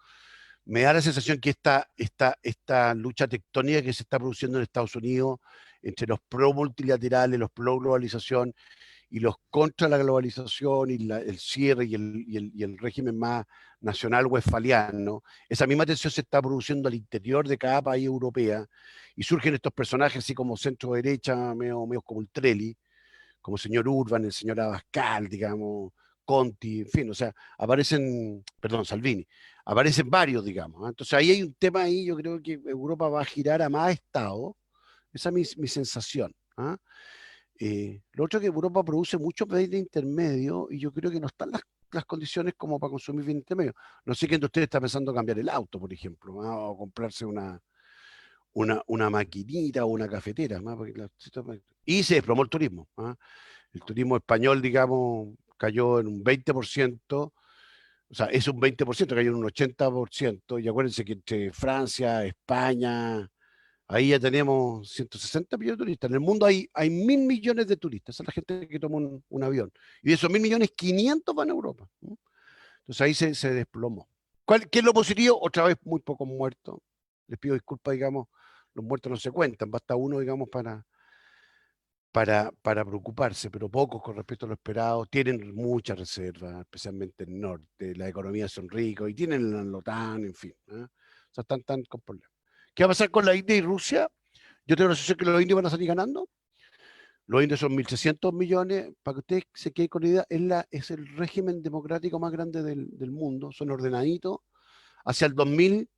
Me da la sensación que esta lucha tectónica que se está produciendo en Estados Unidos entre los pro multilaterales, los pro globalización y los contra la globalización y el cierre y el régimen más nacional westfaliano, esa misma tensión se está produciendo al interior de cada país europeo y surgen estos personajes así como centro derecha, medio como el Trelli, como el señor Urban, el señor Abascal, digamos, Conti, en fin, o sea, perdón, Salvini, aparecen varios, digamos. Entonces ahí hay un tema ahí, yo creo que Europa va a girar a más Estado, esa es mi sensación. Lo otro es que Europa produce mucho bien intermedio y yo creo que no están las condiciones como para consumir bien intermedio. No sé quién de ustedes está pensando cambiar el auto, por ejemplo, o comprarse una maquinita o una cafetera. Y se desplomó el turismo. El turismo español, digamos, cayó en un 20%, o sea, es un 20%, cayó en un 80%, y acuérdense que entre Francia, España, ahí ya tenemos 160 millones de turistas. En el mundo hay 1.000 millones de turistas. Esa es la gente que toma un avión. Y de esos 1.000 millones, 500 van a Europa. Entonces ahí se desplomó. ¿Qué es lo positivo? Otra vez muy pocos muertos. Les pido disculpas, digamos, los muertos no se cuentan. Basta uno, digamos, para preocuparse, pero pocos con respecto a lo esperado. Tienen muchas reservas, especialmente en el norte. Las economías son ricas y tienen la OTAN, en fin. O sea, están con problemas. ¿Qué va a pasar con la India y Rusia? Yo tengo la sensación que los indios van a salir ganando. Los indios son 1.600 millones. Para que ustedes se queden con la idea, es el régimen democrático más grande del mundo. Son ordenaditos. Hacia el 2000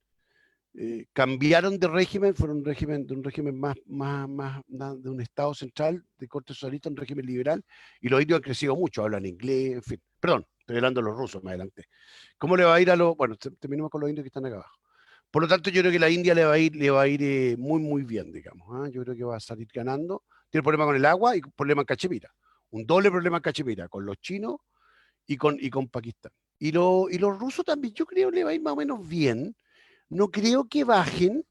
cambiaron de régimen, fueron de un régimen más de un Estado central, de corte socialista, un régimen liberal. Y los indios han crecido mucho, hablan inglés, en fin. Perdón, estoy hablando de los rusos más adelante. ¿Cómo le va a ir a los... Bueno, terminemos con los indios que están acá abajo. Por lo tanto, yo creo que la India le va a ir muy, muy bien, digamos. Yo creo que va a salir ganando. Tiene problema con el agua y problema en Cachemira. Un doble problema en Cachemira, con los chinos y con Pakistán. Y los rusos también, yo creo que le va a ir más o menos bien. No creo que bajen.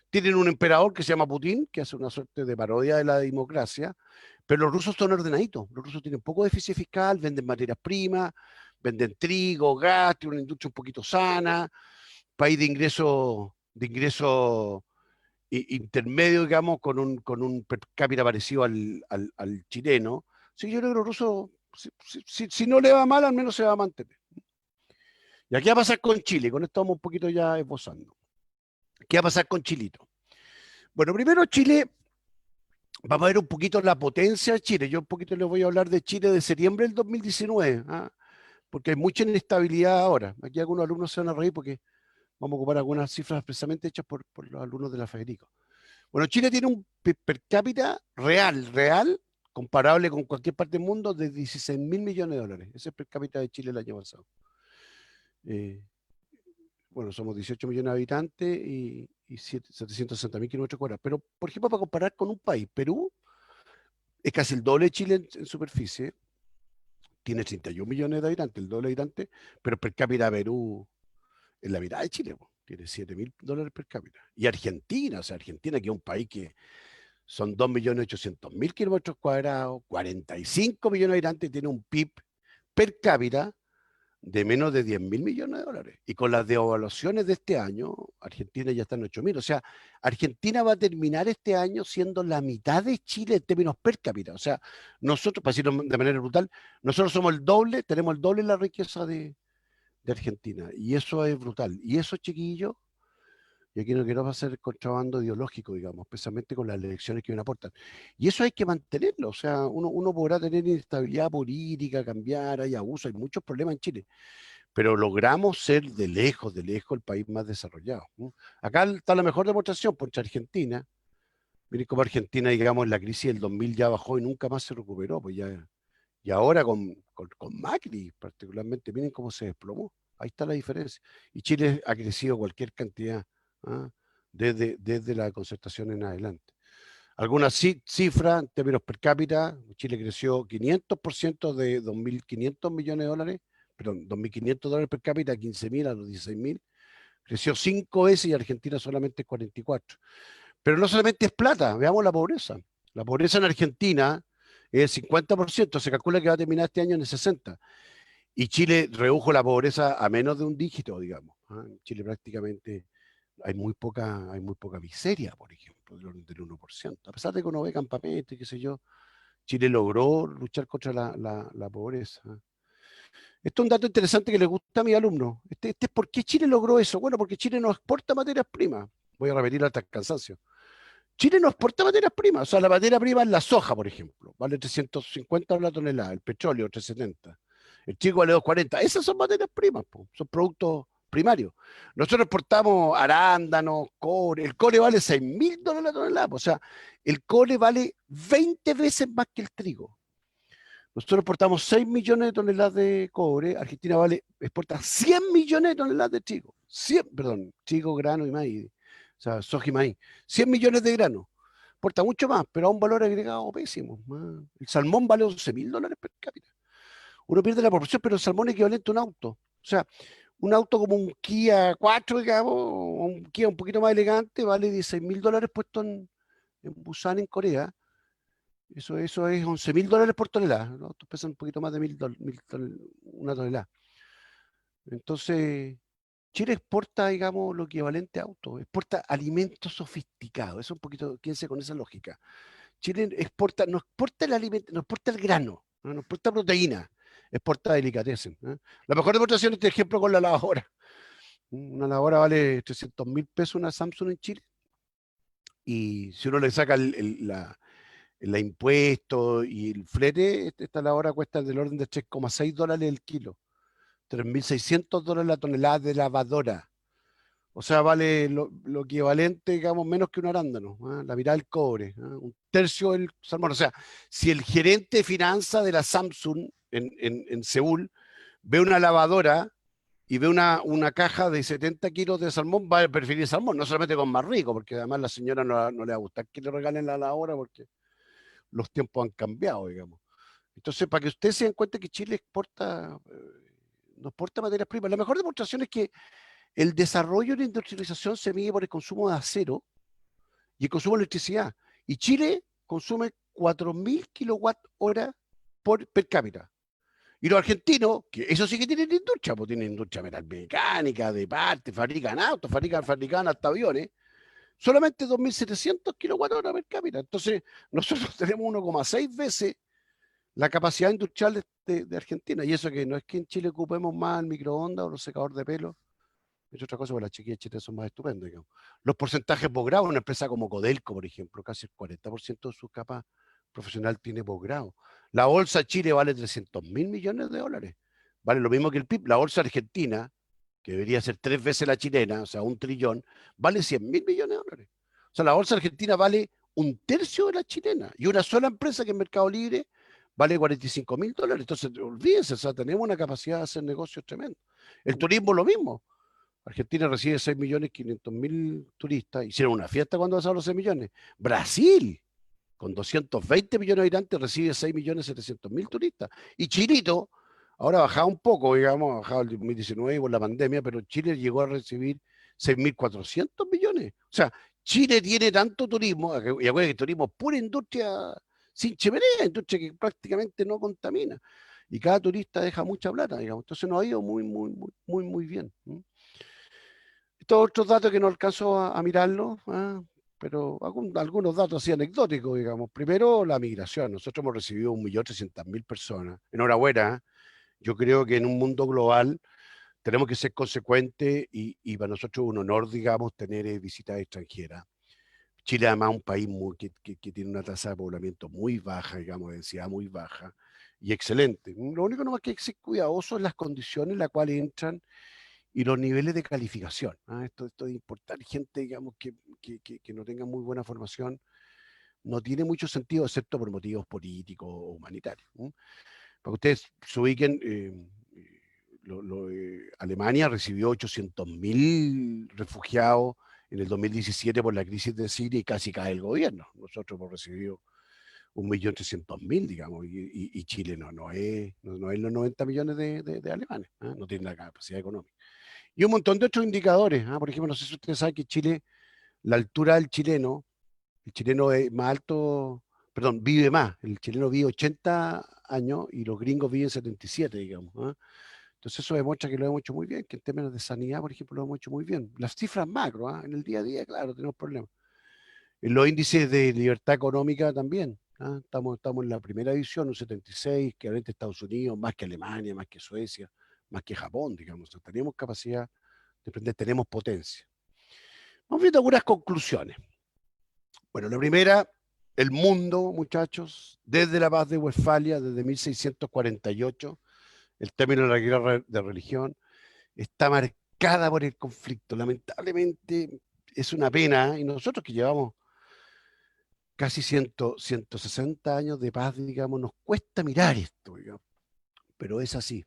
Tienen un emperador que se llama Putin, que hace una suerte de parodia de la democracia, pero los rusos son ordenaditos. Los rusos tienen poco déficit fiscal, venden materias primas, venden trigo, gas, tienen una industria un poquito sana, país de ingreso intermedio, digamos, con un per cápita parecido al chileno. Sí, yo creo que los rusos, si no le va mal, al menos se va a mantener. ¿Y aquí va a pasar con Chile? Con esto vamos un poquito ya esbozando. ¿Qué va a pasar con Chilito? Bueno, primero Chile vamos a ver un poquito la potencia de Chile. Yo un poquito les voy a hablar de Chile de septiembre del 2019, ¿ah? Porque hay mucha inestabilidad ahora. Aquí algunos alumnos se van a reír porque vamos a ocupar algunas cifras precisamente hechas por los alumnos de la Federico. Bueno, Chile tiene un per cápita real, comparable con cualquier parte del mundo, de 16 mil millones de dólares. Ese es el per cápita de Chile el año pasado. Eh, bueno, somos 18 millones de habitantes y 760 mil kilómetros cuadrados. Pero, por ejemplo, para comparar con un país, Perú es casi el doble de Chile en superficie, tiene 31 millones de habitantes, el doble de habitantes, pero per cápita Perú es la mitad de Chile, po, tiene 7 mil dólares per cápita. Y Argentina, o sea, Argentina, que es un país que son 2.800.000 kilómetros cuadrados, 45 millones de habitantes, tiene un PIB per cápita de menos de 10 mil millones de dólares. Y con las devaluaciones de este año, Argentina ya está en 8 mil. O sea, Argentina va a terminar este año siendo la mitad de Chile en términos per cápita. O sea, nosotros, para decirlo de manera brutal, nosotros somos el doble, tenemos el doble de la riqueza de Argentina. Y eso es brutal. Y eso, chiquillos, y aquí no quiero hacer contrabando ideológico, digamos, especialmente con las elecciones que vienen a aportar. Y eso hay que mantenerlo. O sea, uno podrá tener inestabilidad política, cambiar, hay abuso, hay muchos problemas en Chile, pero logramos ser de lejos el país más desarrollado, ¿no? Acá está la mejor demostración contra Argentina. Miren cómo Argentina, digamos, en la crisis del 2000 ya bajó y nunca más se recuperó. Pues ya, y ahora con Macri, particularmente, miren cómo se desplomó. Ahí está la diferencia. Y Chile ha crecido cualquier cantidad, ¿ah? Desde la concertación en adelante. Algunas cifras en términos per cápita, Chile creció 500% de 2.500 millones de dólares, perdón, 2.500 dólares per cápita a 15.000, a los 16.000. Creció 5 veces y Argentina solamente 44. Pero no solamente es plata, veamos la pobreza. La pobreza en Argentina es el 50%, se calcula que va a terminar este año en el 60%. Y Chile redujo la pobreza a menos de un dígito, digamos, ¿ah? En Chile prácticamente hay muy poca miseria, por ejemplo, del 1%. A pesar de que uno ve campamentos, qué sé yo, Chile logró luchar contra la pobreza, ¿ah? Esto es un dato interesante que le gusta a mis alumnos. Este es por qué Chile logró eso. Bueno, porque Chile no exporta materias primas. Voy a repetirlo hasta el cansancio. Chile no exporta materias primas. O sea, la materia prima es la soja, por ejemplo. Vale 350 la tonelada. El petróleo, 370. El trigo vale 240. Esas son materias primas, po. Son productos primarios. Nosotros exportamos arándanos, cobre. El cobre vale 6.000 dólares la tonelada, po. O sea, el cobre vale 20 veces más que el trigo. Nosotros exportamos 6 millones de toneladas de cobre. Argentina exporta 100 millones de toneladas de trigo. 100, perdón, trigo, grano y maíz. O sea, soja y maíz. 100 millones de granos. Exporta mucho más, pero a un valor agregado pésimo. El salmón vale 11.000 dólares per cápita. Uno pierde la proporción, pero el salmón es equivalente a un auto. O sea, un auto como un Kia 4, digamos, o un Kia un poquito más elegante, vale 16.000 dólares puesto en Busan, en Corea. Eso es 11.000 dólares por tonelada. Los autos pesan un poquito más de una tonelada. Entonces, Chile exporta, digamos, lo equivalente a autos, exporta alimentos sofisticados. Eso un poquito, quédense con esa lógica. Chile no exporta el alimento, no exporta el grano, no exporta proteína, exporta delicatessen, ¿eh? La mejor demostración es este ejemplo con la lavadora. Una lavadora vale 300.000 pesos, una Samsung en Chile, y si uno le saca la impuesto y el flete, esta lavadora cuesta del orden de 3,6 dólares el kilo, 3.600 dólares la tonelada de lavadora. O sea, vale lo equivalente, digamos, menos que un arándano, ¿ah? La mitad del cobre, ¿ah? Un tercio del salmón. O sea, si el gerente de finanzas de la Samsung en Seúl ve una lavadora y ve una caja de 70 kilos de salmón, va a preferir salmón, no solamente con más rico, porque además a la señora no le va a gustar que le regalen la lavadora porque los tiempos han cambiado, digamos. Entonces, para que ustedes se den cuenta que Chile no exporta materias primas, la mejor demostración es que el desarrollo y la industrialización se mide por el consumo de acero y el consumo de electricidad. Y Chile consume 4.000 kilowatt hora per cápita. Y los argentinos, que eso sí que tienen industria, pues tienen industria metalmecánica, de parte, fabrican autos, fabrican hasta aviones, solamente 2.700 kilowatt hora per cápita. Entonces, nosotros tenemos 1,6 veces la capacidad industrial de Argentina. Y eso que no es que en Chile ocupemos más el microondas o los secadores de pelo, Es otra cosa, porque las chiquillas chilenas son más estupendas, digamos. Los porcentajes posgrado, una empresa como Codelco, por ejemplo, casi el 40% de su capa profesional tiene posgrado. La bolsa Chile vale 300.000 millones de dólares. Vale lo mismo que el PIB. La bolsa argentina, que debería ser 3 veces la chilena, o sea, 1 trillón, vale 100.000 millones de dólares. O sea, la bolsa argentina vale 1/3 de la chilena. Y una sola empresa que es Mercado Libre vale 45.000 dólares. Entonces, olvídense, o sea, tenemos una capacidad de hacer negocios tremendo. El turismo lo mismo. Argentina recibe 6.500.000 turistas. Hicieron una fiesta cuando pasaron los 6 millones. Brasil, con 220 millones de habitantes, recibe 6.700.000 turistas. Y Chilito, ahora ha bajado un poco, digamos, ha bajado el 2019 por la pandemia, pero Chile llegó a recibir 6.400 millones. O sea, Chile tiene tanto turismo, y acuérdense que el turismo es pura industria sin chimenea, industria que prácticamente no contamina. Y cada turista deja mucha plata, digamos. Entonces nos ha ido muy, muy, muy, muy, muy bien. Estos otros datos que no alcanzo a mirarlo, pero algunos datos así anecdóticos, digamos. Primero, la migración. Nosotros hemos recibido 1.300.000 personas. Enhorabuena. Yo creo que en un mundo global tenemos que ser consecuentes y para nosotros es un honor, digamos, tener visitas extranjeras. Chile además es un país que tiene una tasa de poblamiento muy baja, digamos, de densidad muy baja y excelente. Lo único nomás que hay que ser cuidadoso en las condiciones en las cuales entran y los niveles de calificación. Esto de importar gente, digamos, que no tenga muy buena formación, no tiene mucho sentido, excepto por motivos políticos o humanitarios. Para que ustedes se ubiquen, Alemania recibió 800.000 refugiados en el 2017 por la crisis de Siria y casi cae el gobierno. Nosotros hemos recibido 1.300.000, digamos, y Chile no es los 90 millones de alemanes, no tiene la capacidad económica. Y un montón de otros indicadores. Por ejemplo, no sé si ustedes saben que Chile, la altura del chileno, el chileno es más alto, perdón, vive más. El chileno vive 80 años y los gringos viven 77, digamos. Entonces eso demuestra que lo hemos hecho muy bien, que en términos de sanidad, por ejemplo, lo hemos hecho muy bien. Las cifras macro, en el día a día, claro, tenemos problemas. En los índices de libertad económica también. Estamos en la primera división, un 76, que ahorita Estados Unidos, más que Alemania, más que Suecia, más que Japón, digamos. O sea, tenemos capacidad de aprender, tenemos potencia. Vamos viendo algunas conclusiones. Bueno, la primera, el mundo, muchachos, desde la paz de Westfalia, desde 1648, el término de la guerra de religión, está marcada por el conflicto. Lamentablemente es una pena, y nosotros que llevamos casi 160 años de paz, digamos, nos cuesta mirar esto, digamos, pero es así.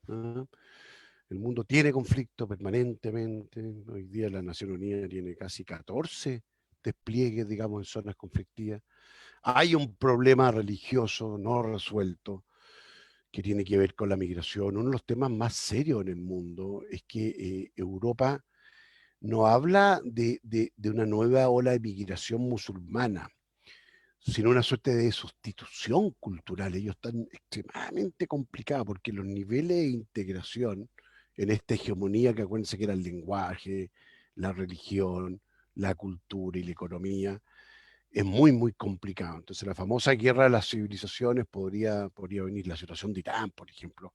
El mundo tiene conflicto permanentemente. Hoy día la Nación Unida tiene casi 14 despliegues, digamos, en zonas conflictivas. Hay un problema religioso no resuelto que tiene que ver con la migración. Uno de los temas más serios en el mundo es que Europa no habla de una nueva ola de migración musulmana, sino una suerte de sustitución cultural. Ellos están extremadamente complicados porque los niveles de integración en esta hegemonía, que acuérdense que era el lenguaje, la religión, la cultura y la economía, es muy, muy complicado. Entonces la famosa guerra de las civilizaciones podría venir, la situación de Irán, por ejemplo,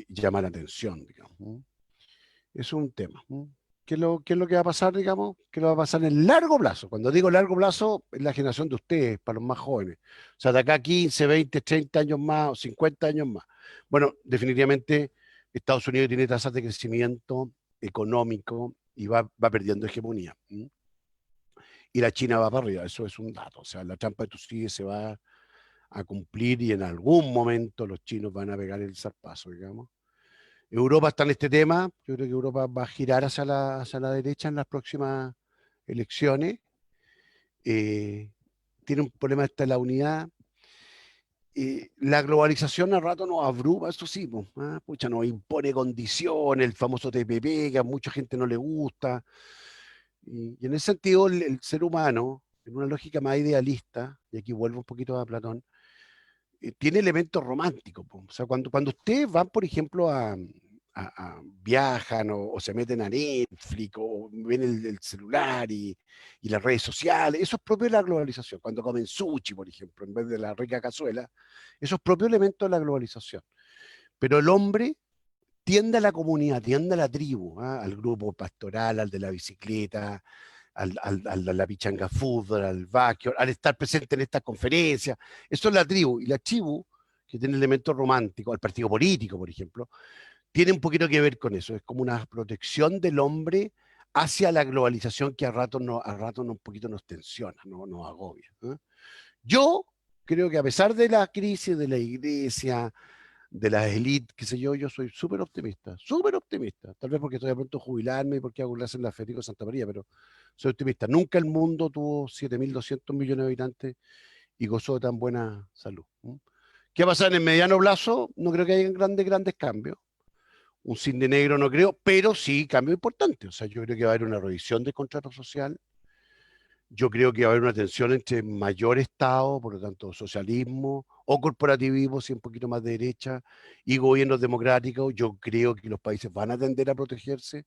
llama la atención, digamos. Es un tema. ¿Qué es lo que va a pasar, digamos? ¿Qué lo va a pasar en el largo plazo? Cuando digo largo plazo, es la generación de ustedes, para los más jóvenes. O sea, de acá a 15, 20, 30 años más o 50 años más. Bueno, definitivamente Estados Unidos tiene tasas de crecimiento económico y va perdiendo hegemonía. Y la China va para arriba, eso es un dato. O sea, la trampa de Tuskegee se va a cumplir y en algún momento los chinos van a pegar el zarpazo, digamos. Europa está en este tema. Yo creo que Europa va a girar hacia la derecha en las próximas elecciones. Tiene un problema de la unidad. La globalización a rato nos abruma, eso sí, pucha, nos impone condiciones, el famoso TPP, que a mucha gente no le gusta. Y en ese sentido, el ser humano, en una lógica más idealista, y aquí vuelvo un poquito a Platón, tiene elementos románticos. O sea, cuando ustedes van, por ejemplo, viajan o se meten a Netflix o ven el celular y las redes sociales, eso es propio de la globalización. Cuando comen sushi, por ejemplo, en vez de la rica cazuela, eso es propio elemento de la globalización. Pero el hombre tiende a la comunidad, tiende a la tribu, ¿ah? Al grupo pastoral, al de la bicicleta, a la pichanga fútbol, al básquet, al estar presente en estas conferencias. Eso es la tribu. Y la tribu, que tiene elementos románticos, al partido político, por ejemplo, tiene un poquito que ver con eso. Es como una protección del hombre hacia la globalización que a rato un poquito nos tensiona, nos agobia. ¿Eh? Yo creo que a pesar de la crisis de la iglesia, de las élites, qué sé yo soy súper optimista, súper optimista. Tal vez porque estoy a punto de jubilarme y porque hago clases en la Federico Santa María, pero soy optimista. Nunca el mundo tuvo 7.200 millones de habitantes y gozó de tan buena salud. ¿Mm? ¿Qué va a pasar en el mediano plazo? No creo que haya grandes cambios. Un cisne negro no creo, pero sí cambios importantes. O sea, yo creo que va a haber una revisión del contrato social. Yo creo que va a haber una tensión entre mayor Estado, por lo tanto, socialismo o corporativismo, si un poquito más de derecha, y gobiernos democráticos. Yo creo que los países van a tender a protegerse.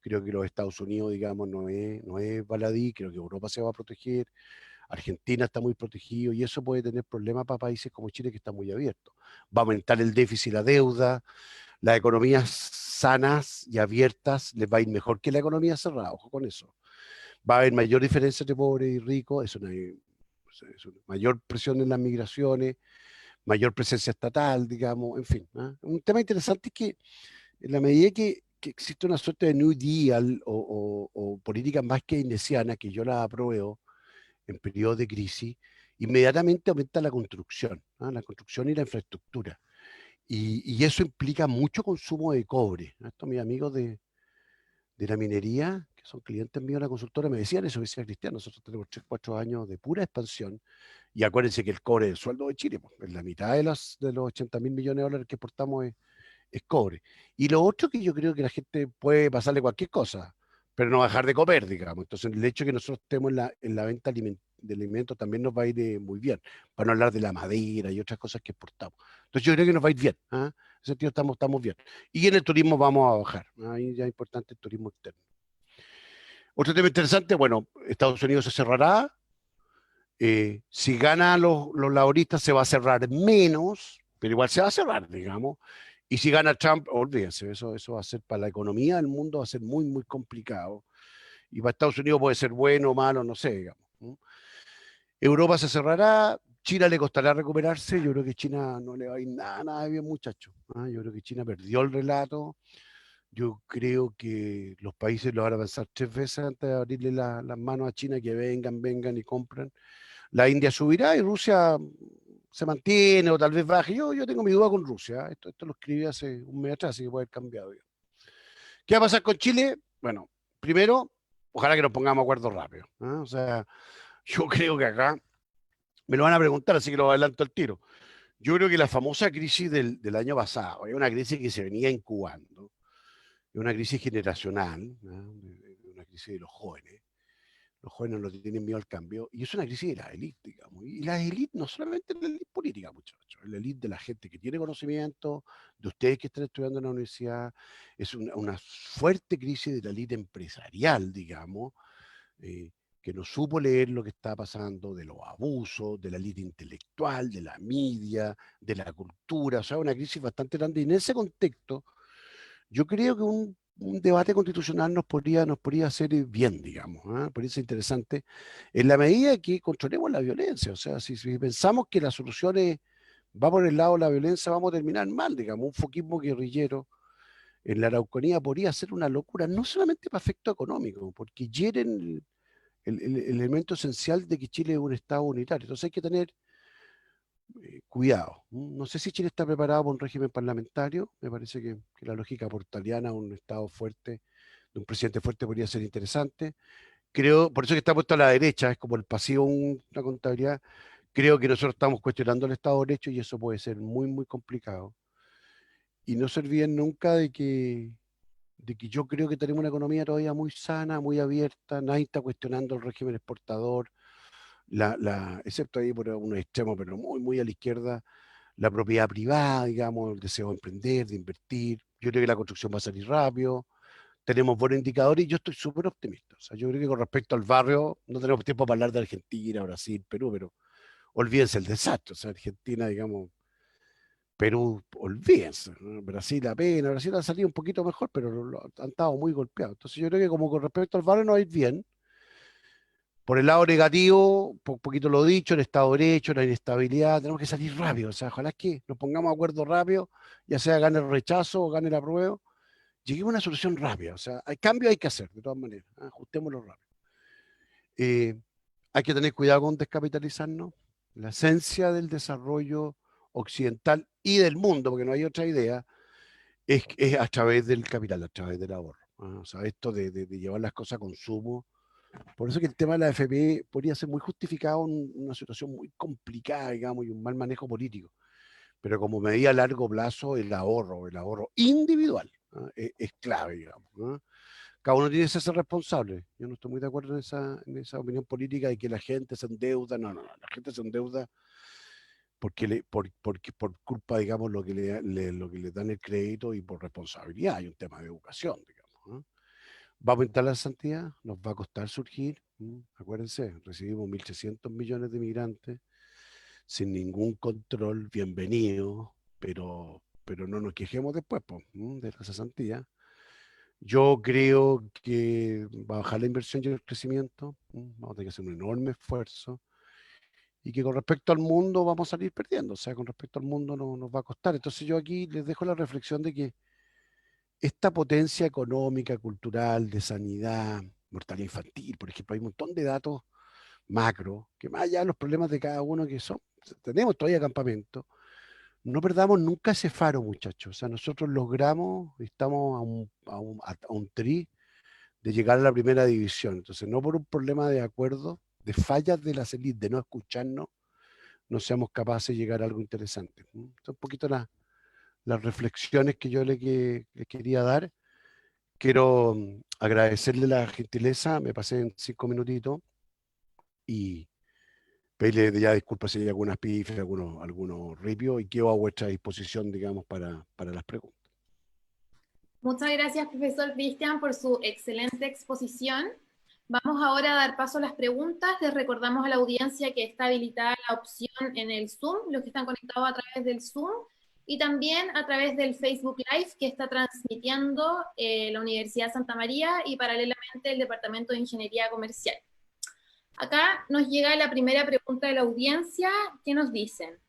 Creo que los Estados Unidos, digamos, no es baladí. Creo que Europa se va a proteger. Argentina está muy protegido y eso puede tener problemas para países como Chile, que está muy abierto. Va a aumentar el déficit y la deuda. Las economías sanas y abiertas les va a ir mejor que la economía cerrada. Ojo con eso. Va a haber mayor diferencia entre pobres y ricos, es una mayor presión en las migraciones, mayor presencia estatal, digamos, en fin. ¿Ah? Un tema interesante es que en la medida que existe una suerte de New Deal o políticas más keynesianas, que yo las apruebo en periodos de crisis, inmediatamente aumenta la construcción, ¿ah? La construcción y la infraestructura. Y eso implica mucho consumo de cobre. ¿Ah? Estos mis amigos de la minería, que son clientes míos de la consultora, me decían eso, me decía Cristian, nosotros tenemos 3, 4 años de pura expansión, y acuérdense que el cobre es el sueldo de Chile, pues, en la mitad de los 80.000 millones de dólares que exportamos es cobre. Y lo otro que yo creo que la gente puede pasarle cualquier cosa, pero no dejar de comer, digamos. Entonces, el hecho de que nosotros estemos en la venta de alimentos también nos va a ir muy bien, para no hablar de la madera y otras cosas que exportamos. Entonces, yo creo que nos va a ir bien. ¿Ah? En ese sentido, estamos bien. Y en el turismo vamos a bajar. ¿Ah? Ahí ya es importante el turismo externo. Otro tema interesante, bueno, Estados Unidos se cerrará. Si ganan los laboristas, se va a cerrar menos, pero igual se va a cerrar, digamos. Y si gana Trump, olvídense, eso va a ser para la economía del mundo, va a ser muy, muy complicado. Y para Estados Unidos puede ser bueno o malo, no sé, digamos. ¿No? Europa se cerrará, China le costará recuperarse. Yo creo que China no le va a ir nada bien, muchachos. ¿Ah? Yo creo que China perdió el relato. Yo creo que los países lo van a pensar 3 veces antes de abrirle las manos a China, que vengan y compren. La India subirá y Rusia se mantiene o tal vez baje. Yo tengo mi duda con Rusia. Esto lo escribí hace un mes atrás, así que puede haber cambiado. ¿Qué va a pasar con Chile? Bueno, primero, ojalá que nos pongamos de acuerdo rápido. ¿Ah? O sea, yo creo que acá me lo van a preguntar, así que lo adelanto al tiro. Yo creo que la famosa crisis del año pasado es una crisis que se venía incubando, es una crisis generacional, ¿no? Una crisis de los jóvenes. Los jóvenes no tienen miedo al cambio, y es una crisis de la élite, digamos. Y la élite no solamente la élite política, muchachos, es la élite de la gente que tiene conocimiento, de ustedes que están estudiando en la universidad, es una fuerte crisis de la élite empresarial, digamos, que no supo leer lo que está pasando, de los abusos, de la élite intelectual, de la media, de la cultura, o sea, una crisis bastante grande. Y en ese contexto, yo creo que un debate constitucional nos podría hacer bien, digamos, ¿ah? Podría ser interesante, en la medida que controlemos la violencia. O sea, si pensamos que la solución va por el lado de la violencia, vamos a terminar mal, digamos. Un foquismo guerrillero en la Araucanía podría ser una locura, no solamente para efecto económico, porque hieren el elemento esencial de que Chile es un Estado unitario. Entonces hay que tener cuidado. No sé si Chile está preparado para un régimen parlamentario. Me parece que la lógica portaliana, un Estado fuerte, de un presidente fuerte, podría ser interesante. Creo, por eso que está puesto a la derecha, es como el pasivo, una contabilidad. Creo que nosotros estamos cuestionando el Estado de Derecho y eso puede ser muy, muy complicado. Y no se olviden nunca de que yo creo que tenemos una economía todavía muy sana, muy abierta, nadie está cuestionando el régimen exportador, excepto ahí por un extremo, pero muy, muy a la izquierda, la propiedad privada, digamos, el deseo de emprender, de invertir. Yo creo que la construcción va a salir rápido, tenemos buenos indicadores y yo estoy súper optimista. O sea, yo creo que con respecto al barrio, no tenemos tiempo para hablar de Argentina, Brasil, Perú, pero olvídense el desastre. O sea, Argentina, digamos, Perú, olvídense, ¿no? Brasil apenas, Brasil ha salido un poquito mejor, pero han estado muy golpeados. Entonces yo creo que como con respecto al barrio no va a ir bien. Por el lado negativo, un poquito lo dicho, el Estado de Derecho, la inestabilidad, tenemos que salir rápido. O sea, ojalá que nos pongamos de acuerdo rápido, ya sea gane el rechazo o gane el apruebo, lleguemos a una solución rápida. O sea, hay cambio hay que hacer, de todas maneras. Ajustémoslo rápido. Eh, Hay que tener cuidado con descapitalizarnos. La esencia del desarrollo occidental y del mundo, porque no hay otra idea, es a través del capital, a través del ahorro. O sea, esto de llevar las cosas a consumo. Por eso que el tema de la FP podría ser muy justificado en una situación muy complicada, digamos, y un mal manejo político. Pero como medida a largo plazo, el ahorro individual, es clave, digamos. Cada uno tiene que ser responsable. Yo no estoy muy de acuerdo en esa opinión política de que la gente se endeuda. No, no, no. La gente se endeuda por culpa, digamos, lo que le dan el crédito y por responsabilidad. Hay un tema de educación, digamos. Vamos a instalar santidad, nos va a costar surgir. Acuérdense, recibimos 1.300 millones de migrantes sin ningún control, bienvenido, pero no nos quejemos después de esa cesantía. Yo creo que va a bajar la inversión y el crecimiento, vamos a tener que hacer un enorme esfuerzo y que con respecto al mundo vamos a salir perdiendo, o sea, con respecto al mundo no, nos va a costar. Entonces yo aquí les dejo la reflexión de que esta potencia económica, cultural, de sanidad, mortalidad infantil, por ejemplo, hay un montón de datos macro, que más allá de los problemas de cada uno que son, tenemos todavía campamento, no perdamos nunca ese faro, muchachos. O sea, nosotros logramos, estamos a un tri de llegar a la primera división. Entonces, no por un problema de acuerdo, de fallas de las élites, de no escucharnos, no seamos capaces de llegar a algo interesante. Son un poquito las reflexiones que yo le quería dar. Quiero agradecerle la gentileza, me pasé en 5 minutitos y pedirle ya disculpas si hay algunas pifes, algunos ripios y quedo a vuestra disposición, digamos, para las preguntas. Muchas gracias, profesor Cristian, por su excelente exposición. Vamos ahora a dar paso a las preguntas. Les recordamos a la audiencia que está habilitada la opción en el Zoom, los que están conectados a través del Zoom, y también a través del Facebook Live que está transmitiendo la Universidad Santa María y paralelamente el Departamento de Ingeniería Comercial. Acá nos llega la primera pregunta de la audiencia, que nos dicen: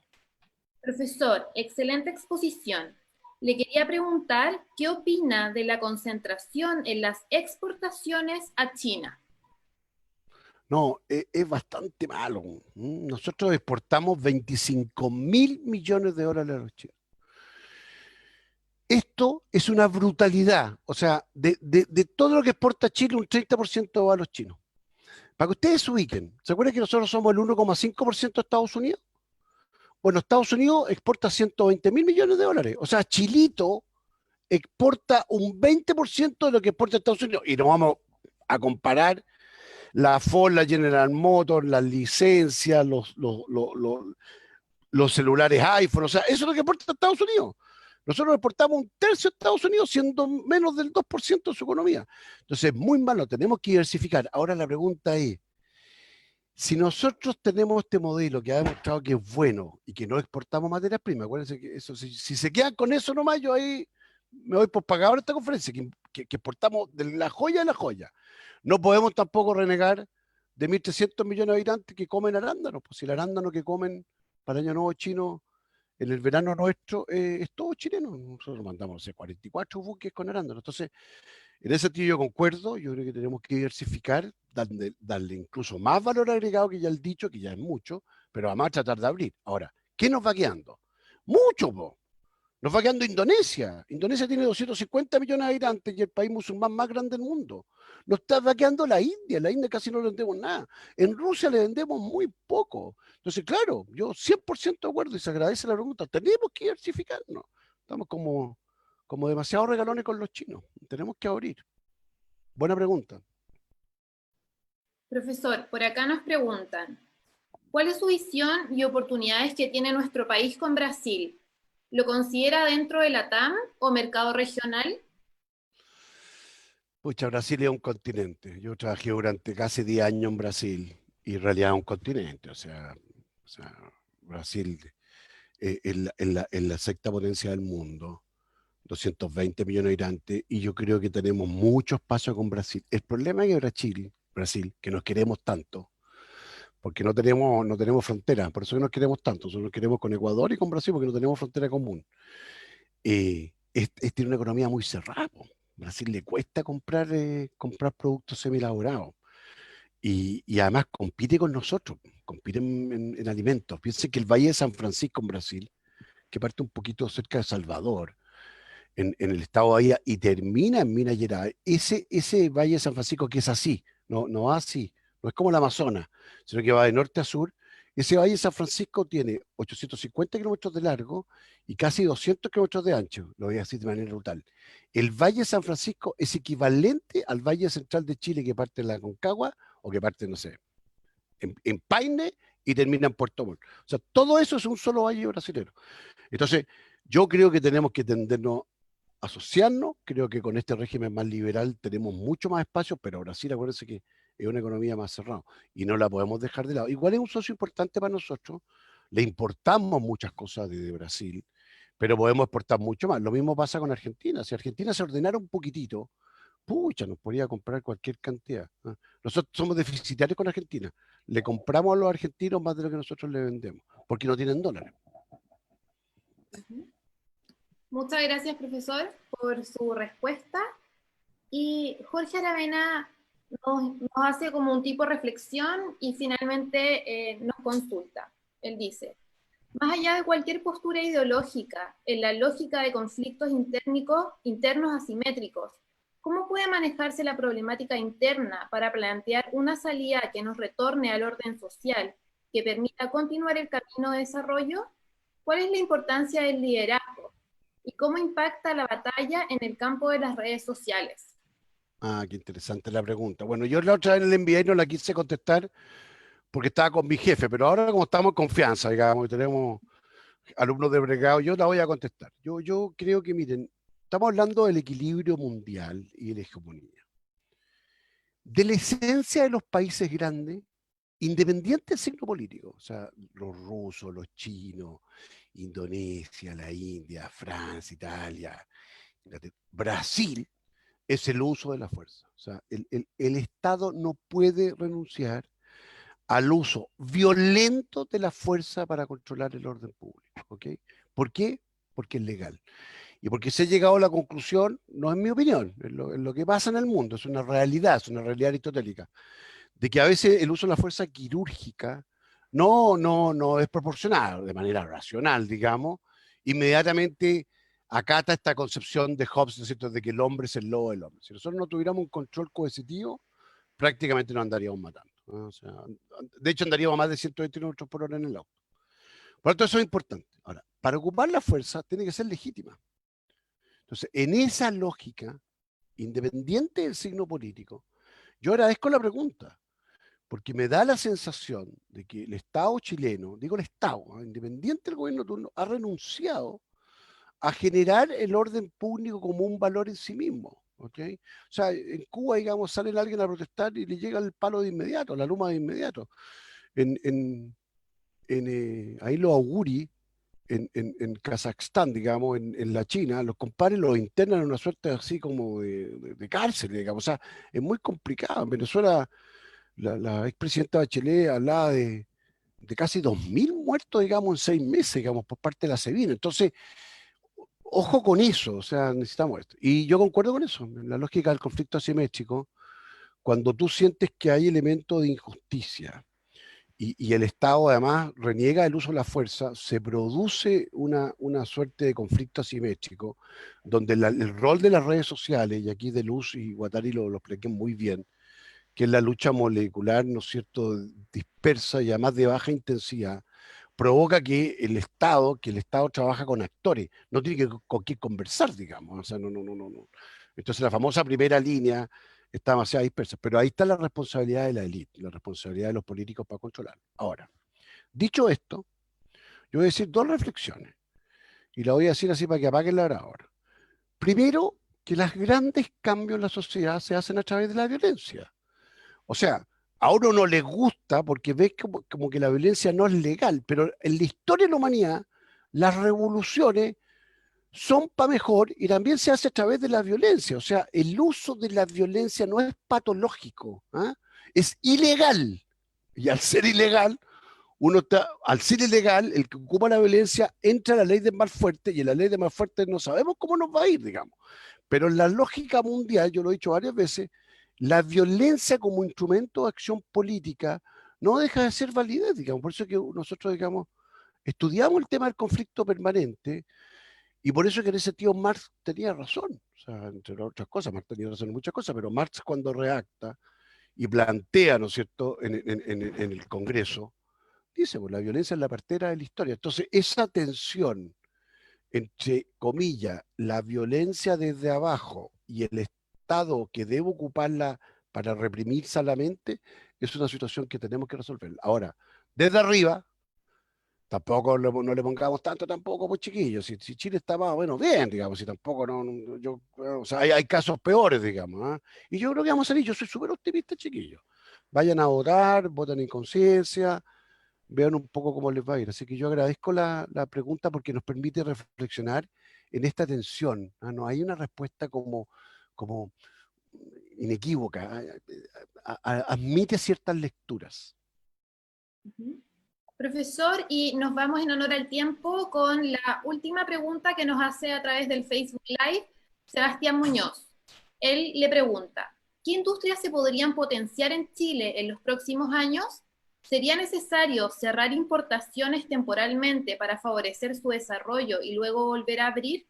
profesor, excelente exposición. Le quería preguntar qué opina de la concentración en las exportaciones a China. No, es bastante malo. Nosotros exportamos 25.000 millones de dólares a los chinos. Esto es una brutalidad. O sea, de todo lo que exporta Chile, un 30% va a los chinos. Para que ustedes se ubiquen, ¿se acuerdan que nosotros somos el 1,5% de Estados Unidos? Bueno, Estados Unidos exporta 120.000 millones de dólares. O sea, Chilito exporta un 20% de lo que exporta Estados Unidos. Y nos vamos a comparar la Ford, la General Motors, las licencias, los celulares iPhone. O sea, eso es lo que exporta Estados Unidos. Nosotros exportamos un tercio a Estados Unidos, siendo menos del 2% de su economía. Entonces, muy malo, tenemos que diversificar. Ahora la pregunta es, si nosotros tenemos este modelo que ha demostrado que es bueno y que no exportamos materias primas, acuérdense que eso, si se quedan con eso nomás, yo ahí me voy por pagador esta conferencia, que exportamos de la joya a la joya. No podemos tampoco renegar de 1.300 millones de habitantes que comen arándanos, pues si el arándano que comen para el año nuevo chino en el verano nuestro es todo chileno. Nosotros mandamos, no sé, 44 buques con arándanos. Entonces, en ese sentido yo concuerdo, yo creo que tenemos que diversificar, darle incluso más valor agregado que ya el dicho, que ya es mucho, pero además tratar de abrir. Ahora, ¿qué nos va quedando? Mucho, po. Nos va quedando Indonesia. Indonesia tiene 250 millones de habitantes y el país musulmán más grande del mundo. Nos va quedando la India casi no le vendemos nada. En Rusia le vendemos muy poco. Entonces, claro, yo 100% de acuerdo y se agradece la pregunta. Tenemos que diversificarnos. Estamos como demasiado regalones con los chinos. Tenemos que abrir. Buena pregunta. Profesor, por acá nos preguntan, ¿cuál es su visión y oportunidades que tiene nuestro país con Brasil? ¿Lo considera dentro de la TAM o mercado regional? Pucha, Brasil es un continente. Yo trabajé durante casi 10 años en Brasil y en realidad es un continente. O sea, Brasil en la sexta potencia del mundo, 220 millones de habitantes, y yo creo que tenemos mucho espacio con Brasil. El problema es que Brasil, que nos queremos tanto, porque no tenemos frontera, por eso que nos queremos tanto, nosotros nos queremos con Ecuador y con Brasil porque no tenemos frontera común. Tiene una economía muy cerrada. Po. Brasil le cuesta comprar productos semielaborados y además compite con nosotros, compite en alimentos. Piensen que el Valle de San Francisco en Brasil, que parte un poquito cerca de Salvador, en el estado de Bahía y termina en Minas Gerais, ese Valle de San Francisco que es así, no va así, no es como el Amazonas, sino que va de norte a sur. Ese Valle de San Francisco tiene 850 kilómetros de largo y casi 200 kilómetros de ancho, lo voy a decir de manera brutal. El Valle de San Francisco es equivalente al Valle Central de Chile que parte en la Concagua o que parte, no sé, en Paine y termina en Puerto Montt. O sea, todo eso es un solo valle brasileño. Entonces, yo creo que tenemos que tendernos asociarnos. Creo que con este régimen más liberal tenemos mucho más espacio, pero Brasil, acuérdense que es una economía más cerrada y no la podemos dejar de lado. Igual es un socio importante para nosotros, le importamos muchas cosas de Brasil, pero podemos exportar mucho más. Lo mismo pasa con Argentina. Si Argentina se ordenara un poquitito, pucha, nos podría comprar cualquier cantidad. ¿Ah? Nosotros somos deficitarios con Argentina. Le compramos a los argentinos más de lo que nosotros le vendemos, porque no tienen dólares. Muchas gracias, profesor, por su respuesta. Y Jorge Aravena nos hace como un tipo de reflexión y finalmente nos consulta. Él dice, más allá de cualquier postura ideológica, en la lógica de conflictos internos asimétricos, ¿cómo puede manejarse la problemática interna para plantear una salida que nos retorne al orden social, que permita continuar el camino de desarrollo? ¿Cuál es la importancia del liderazgo? ¿Y cómo impacta la batalla en el campo de las redes sociales? Ah, qué interesante la pregunta. Bueno, yo la otra vez en el envié y no la quise contestar porque estaba con mi jefe, pero ahora como estamos en confianza, digamos, y tenemos alumnos de bregado, yo la voy a contestar. Yo creo que, miren, estamos hablando del equilibrio mundial y de la hegemonía. De la esencia de los países grandes, independiente del signo político, o sea, los rusos, los chinos, Indonesia, la India, Francia, Italia, Brasil, es el uso de la fuerza. O sea, el Estado no puede renunciar al uso violento de la fuerza para controlar el orden público. ¿Ok? ¿Por qué? Porque es legal. Y porque se ha llegado a la conclusión, no es mi opinión, es lo que pasa en el mundo, es una realidad aristotélica, de que a veces el uso de la fuerza quirúrgica no es proporcionado de manera racional, digamos, inmediatamente acata esta concepción de Hobbes, ¿no es cierto?, de que el hombre es el lobo del hombre. Si nosotros no tuviéramos un control coercitivo, prácticamente nos andaríamos matando. ¿No? O sea, de hecho, andaríamos a más de 120 kilómetros por hora en el auto. Por lo tanto, eso es importante. Ahora, para ocupar la fuerza tiene que ser legítima. Entonces, en esa lógica, independiente del signo político, yo agradezco la pregunta, porque me da la sensación de que el Estado chileno, digo el Estado, independiente del gobierno de turno, ha renunciado a generar el orden público como un valor en sí mismo. ¿Okay? O sea, en Cuba, digamos, sale alguien a protestar y le llega el palo de inmediato, la luma de inmediato. Ahí los auguri, en Kazajstán, digamos, en la China, los compadres los internan en una suerte así como de cárcel, digamos. O sea, es muy complicado. En Venezuela, la expresidenta Bachelet hablaba de casi 2.000 muertos, digamos, en 6 meses, digamos, por parte de la SEBIN. Entonces, ojo con eso, o sea, necesitamos esto. Y yo concuerdo con eso, en la lógica del conflicto asimétrico, cuando tú sientes que hay elementos de injusticia y el Estado además reniega el uso de la fuerza, se produce una suerte de conflicto asimétrico, donde el rol de las redes sociales, y aquí De Luz y Guattari lo expliqué muy bien, que es la lucha molecular, ¿no es cierto?, dispersa y además de baja intensidad, provoca que el Estado trabaja con actores, no tiene con qué conversar, digamos. O sea, no. Entonces la famosa primera línea está demasiado dispersa, pero ahí está la responsabilidad de la élite, la responsabilidad de los políticos para controlar. Ahora, dicho esto, yo voy a decir dos reflexiones, y la voy a decir así para que apaguen la grabadora. Primero, que los grandes cambios en la sociedad se hacen a través de la violencia. O sea, a uno no le gusta porque ves como que la violencia no es legal, pero en la historia de la humanidad, las revoluciones son para mejor y también se hace a través de la violencia. O sea, el uso de la violencia no es patológico, ¿ah? Es ilegal. Y al ser ilegal, al ser ilegal, el que ocupa la violencia entra a la ley del más fuerte y en la ley del más fuerte no sabemos cómo nos va a ir, digamos. Pero en la lógica mundial, yo lo he dicho varias veces, la violencia como instrumento de acción política no deja de ser validez, digamos. Por eso que nosotros, digamos, estudiamos el tema del conflicto permanente y por eso que en ese sentido Marx tenía razón. O sea, entre otras cosas, Marx tenía razón en muchas cosas, pero Marx cuando redacta y plantea, ¿no es cierto?, en el Congreso, dice, pues la violencia es la partera de la historia. Entonces, esa tensión entre comillas, la violencia desde abajo y el Estado que debe ocuparla para reprimir sanamente, es una situación que tenemos que resolver. Ahora, desde arriba, tampoco no le pongamos tanto tampoco, pues chiquillos, si Chile está más o menos bien, digamos, si tampoco o sea, hay casos peores, digamos, ¿ah? Y yo creo que vamos a salir, yo soy súper optimista, chiquillos. Vayan a votar, voten en conciencia, vean un poco cómo les va a ir. Así que yo agradezco la pregunta porque nos permite reflexionar en esta tensión. ¿Ah? No hay una respuesta como inequívoca. Admite ciertas lecturas. Profesor, y nos vamos en honor al tiempo con la última pregunta que nos hace a través del Facebook Live Sebastián Muñoz. Él le pregunta, ¿qué industrias se podrían potenciar en Chile en los próximos años? ¿Sería necesario cerrar importaciones temporalmente para favorecer su desarrollo y luego volver a abrir?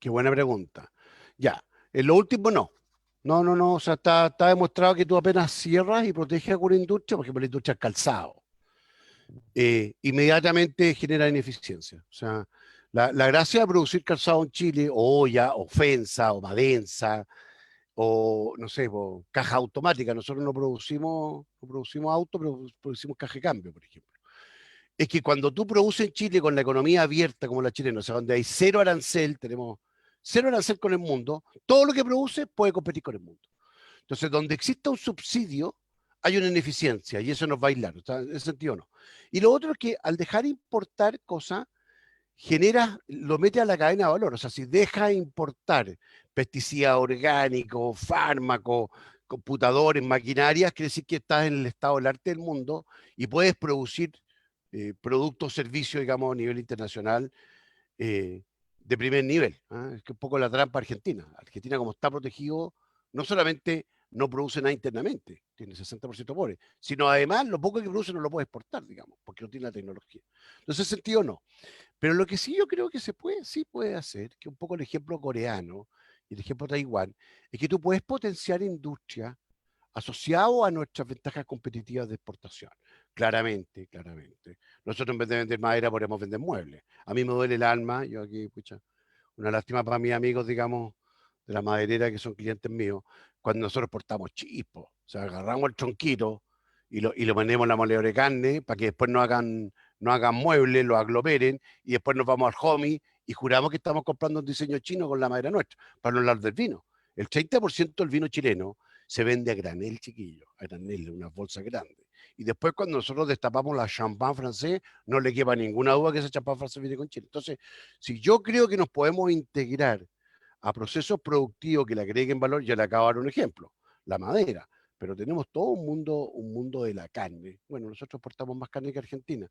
Qué buena pregunta. Ya, en lo último no. No, o sea, está demostrado que tú apenas cierras y proteges alguna industria, por ejemplo, la industria del calzado. Inmediatamente genera ineficiencia. O sea, la gracia de producir calzado en Chile, o olla, o Fensa, o Madensa, o no sé, caja automática. Nosotros no producimos auto, pero producimos caja de cambio, por ejemplo. Es que cuando tú produces en Chile con la economía abierta como la chilena, o sea, donde hay cero arancel, tenemos cero arancel con el mundo, todo lo que produce puede competir con el mundo. Entonces, donde exista un subsidio, hay una ineficiencia y eso nos va a aislar. O sea, en ese sentido no. Y lo otro es que al dejar importar cosas, lo mete a la cadena de valor. O sea, si deja importar pesticidas orgánicos, fármacos, computadores, maquinarias, quiere decir que estás en el estado del arte del mundo y puedes producir productos, servicios, digamos, a nivel internacional de primer nivel. ¿Ah? Es que un poco la trampa Argentina. Argentina, como está protegido, no solamente no produce nada internamente, tiene 60% pobre, sino además lo poco que produce no lo puede exportar, digamos, porque no tiene la tecnología. Entonces, en ese sentido, no. Pero lo que sí yo creo que sí puede hacer, que un poco el ejemplo coreano y el ejemplo de Taiwán, es que tú puedes potenciar industria asociado a nuestras ventajas competitivas de exportación. Claramente, claramente. Nosotros en vez de vender madera podemos vender muebles. A mí me duele el alma, yo aquí, pucha, una lástima para mis amigos, digamos, de la maderera que son clientes míos, cuando nosotros portamos chispos. O sea, agarramos el tronquito y lo ponemos en la moledora de carne para que después no hagan muebles, lo aglomeren y después nos vamos al homie y juramos que estamos comprando un diseño chino con la madera nuestra, para no hablar del vino. El 30% del vino chileno se vende a granel, chiquillo, a granel, en unas bolsas grandes. Y después cuando nosotros destapamos la champán francés, no le quepa ninguna duda que ese champán francés viene con Chile. Entonces, si yo creo que nos podemos integrar a procesos productivos que le agreguen valor, ya le acabo de dar un ejemplo, la madera, pero tenemos todo un mundo de la carne. Bueno, nosotros exportamos más carne que Argentina,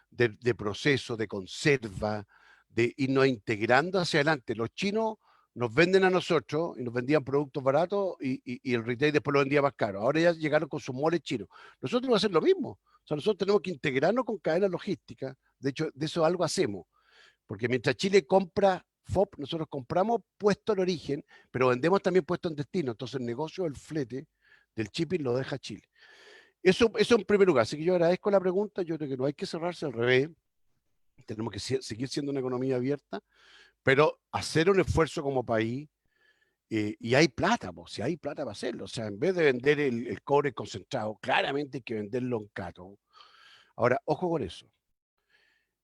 de proceso, de conserva, de irnos integrando hacia adelante. Los chinos nos venden a nosotros y nos vendían productos baratos y el retail después lo vendía más caro. Ahora ya llegaron con sus moles chinos. Nosotros vamos a hacer lo mismo. O sea, nosotros tenemos que integrarnos con cadenas logísticas. De hecho, de eso algo hacemos. Porque mientras Chile compra FOB, nosotros compramos puesto en origen, pero vendemos también puesto en destino. Entonces el negocio del flete, del shipping, lo deja Chile. Eso en primer lugar. Así que yo agradezco la pregunta. Yo creo que no hay que cerrarse al revés. Tenemos que seguir siendo una economía abierta, pero hacer un esfuerzo como país. Y hay plata, si hay plata para hacerlo. O sea, en vez de vender el cobre concentrado, claramente hay que venderlo en cato. Ahora, ojo con eso.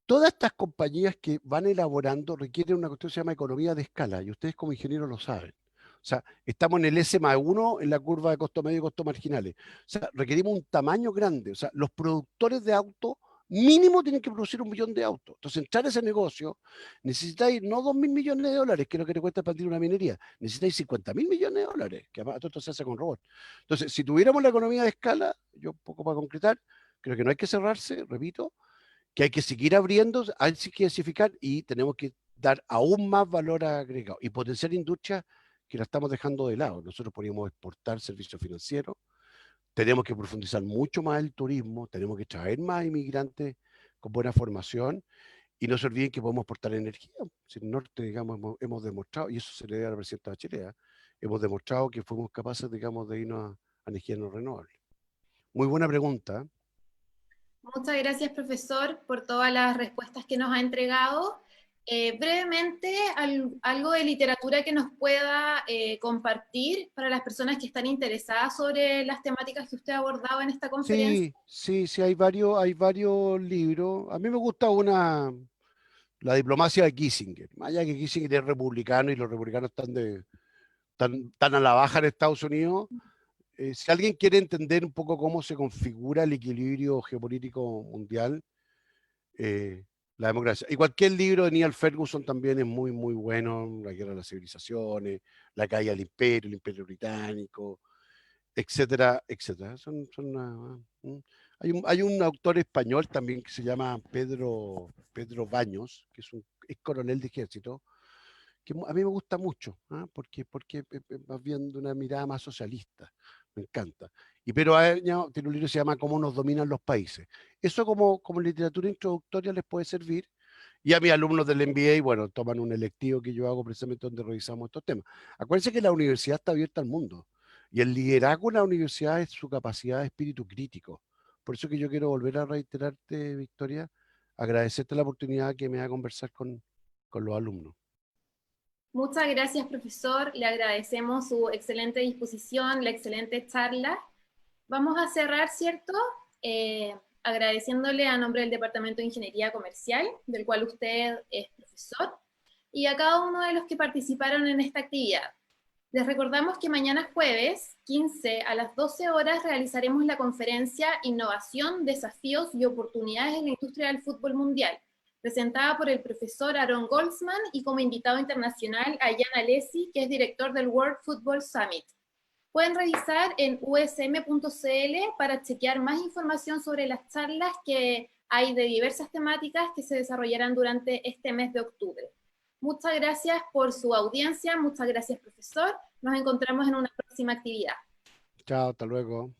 Todas estas compañías que van elaborando requieren una cuestión que se llama economía de escala, y ustedes como ingenieros lo saben. O sea, estamos en el S+1 en la curva de costo medio y costo marginales. O sea, requerimos un tamaño grande. O sea, los productores de autos mínimo tienen que producir 1 millón de autos. Entonces, entrar a ese negocio, necesitáis no 2.000 millones de dólares, que es lo que te cuesta expandir una minería, necesitáis 50.000 millones de dólares, que además todo esto se hace con robots. Entonces, si tuviéramos la economía de escala, yo un poco para concretar, creo que no hay que cerrarse, repito, que hay que seguir abriendo, hay que diversificar y tenemos que dar aún más valor agregado y potenciar industrias que la estamos dejando de lado. Nosotros podríamos exportar servicios financieros, tenemos que profundizar mucho más el turismo, tenemos que traer más inmigrantes con buena formación y no se olviden que podemos exportar energía. Si en el norte, digamos, hemos demostrado, y eso se le debe a la presidenta Bachelet, hemos demostrado que fuimos capaces, digamos, de irnos a energías no renovables. Muy buena pregunta. Muchas gracias, profesor, por todas las respuestas que nos ha entregado. Brevemente, algo de literatura que nos pueda compartir para las personas que están interesadas sobre las temáticas que usted ha abordado en esta conferencia. Sí, sí, sí, hay varios libros. A mí me gusta La diplomacia de Kissinger. Más allá que Kissinger es republicano y los republicanos están a la baja en Estados Unidos, si alguien quiere entender un poco cómo se configura el equilibrio geopolítico mundial, la democracia. Y cualquier libro de Neil Ferguson también es muy, muy bueno. La guerra de las civilizaciones, la caída del imperio, el imperio británico, etcétera, etcétera. Hay un autor español también que se llama Pedro Baños, que es coronel de ejército, que a mí me gusta mucho, ¿ah? Porque es más bien de una mirada más socialista, me encanta. Y Pedro Baños tiene un libro que se llama Cómo nos dominan los países. Eso como literatura introductoria les puede servir. Y a mis alumnos del MBA, bueno, toman un electivo que yo hago precisamente donde revisamos estos temas. Acuérdense que la universidad está abierta al mundo y el liderazgo en la universidad es su capacidad de espíritu crítico. Por eso que yo quiero volver a reiterarte, Victoria, agradecerte la oportunidad que me da de conversar con los alumnos. Muchas gracias, profesor. Le agradecemos su excelente disposición, la excelente charla. Vamos a cerrar, ¿cierto? Agradeciéndole a nombre del Departamento de Ingeniería Comercial, del cual usted es profesor, y a cada uno de los que participaron en esta actividad. Les recordamos que mañana jueves 15 a las 12 horas realizaremos la conferencia Innovación, Desafíos y Oportunidades en la Industria del Fútbol Mundial, presentada por el profesor Aaron Goldsman y como invitado internacional a Jan Alesi, que es director del World Football Summit. Pueden revisar en usm.cl para chequear más información sobre las charlas que hay de diversas temáticas que se desarrollarán durante este mes de octubre. Muchas gracias por su audiencia, muchas gracias, profesor. Nos encontramos en una próxima actividad. Chao, hasta luego.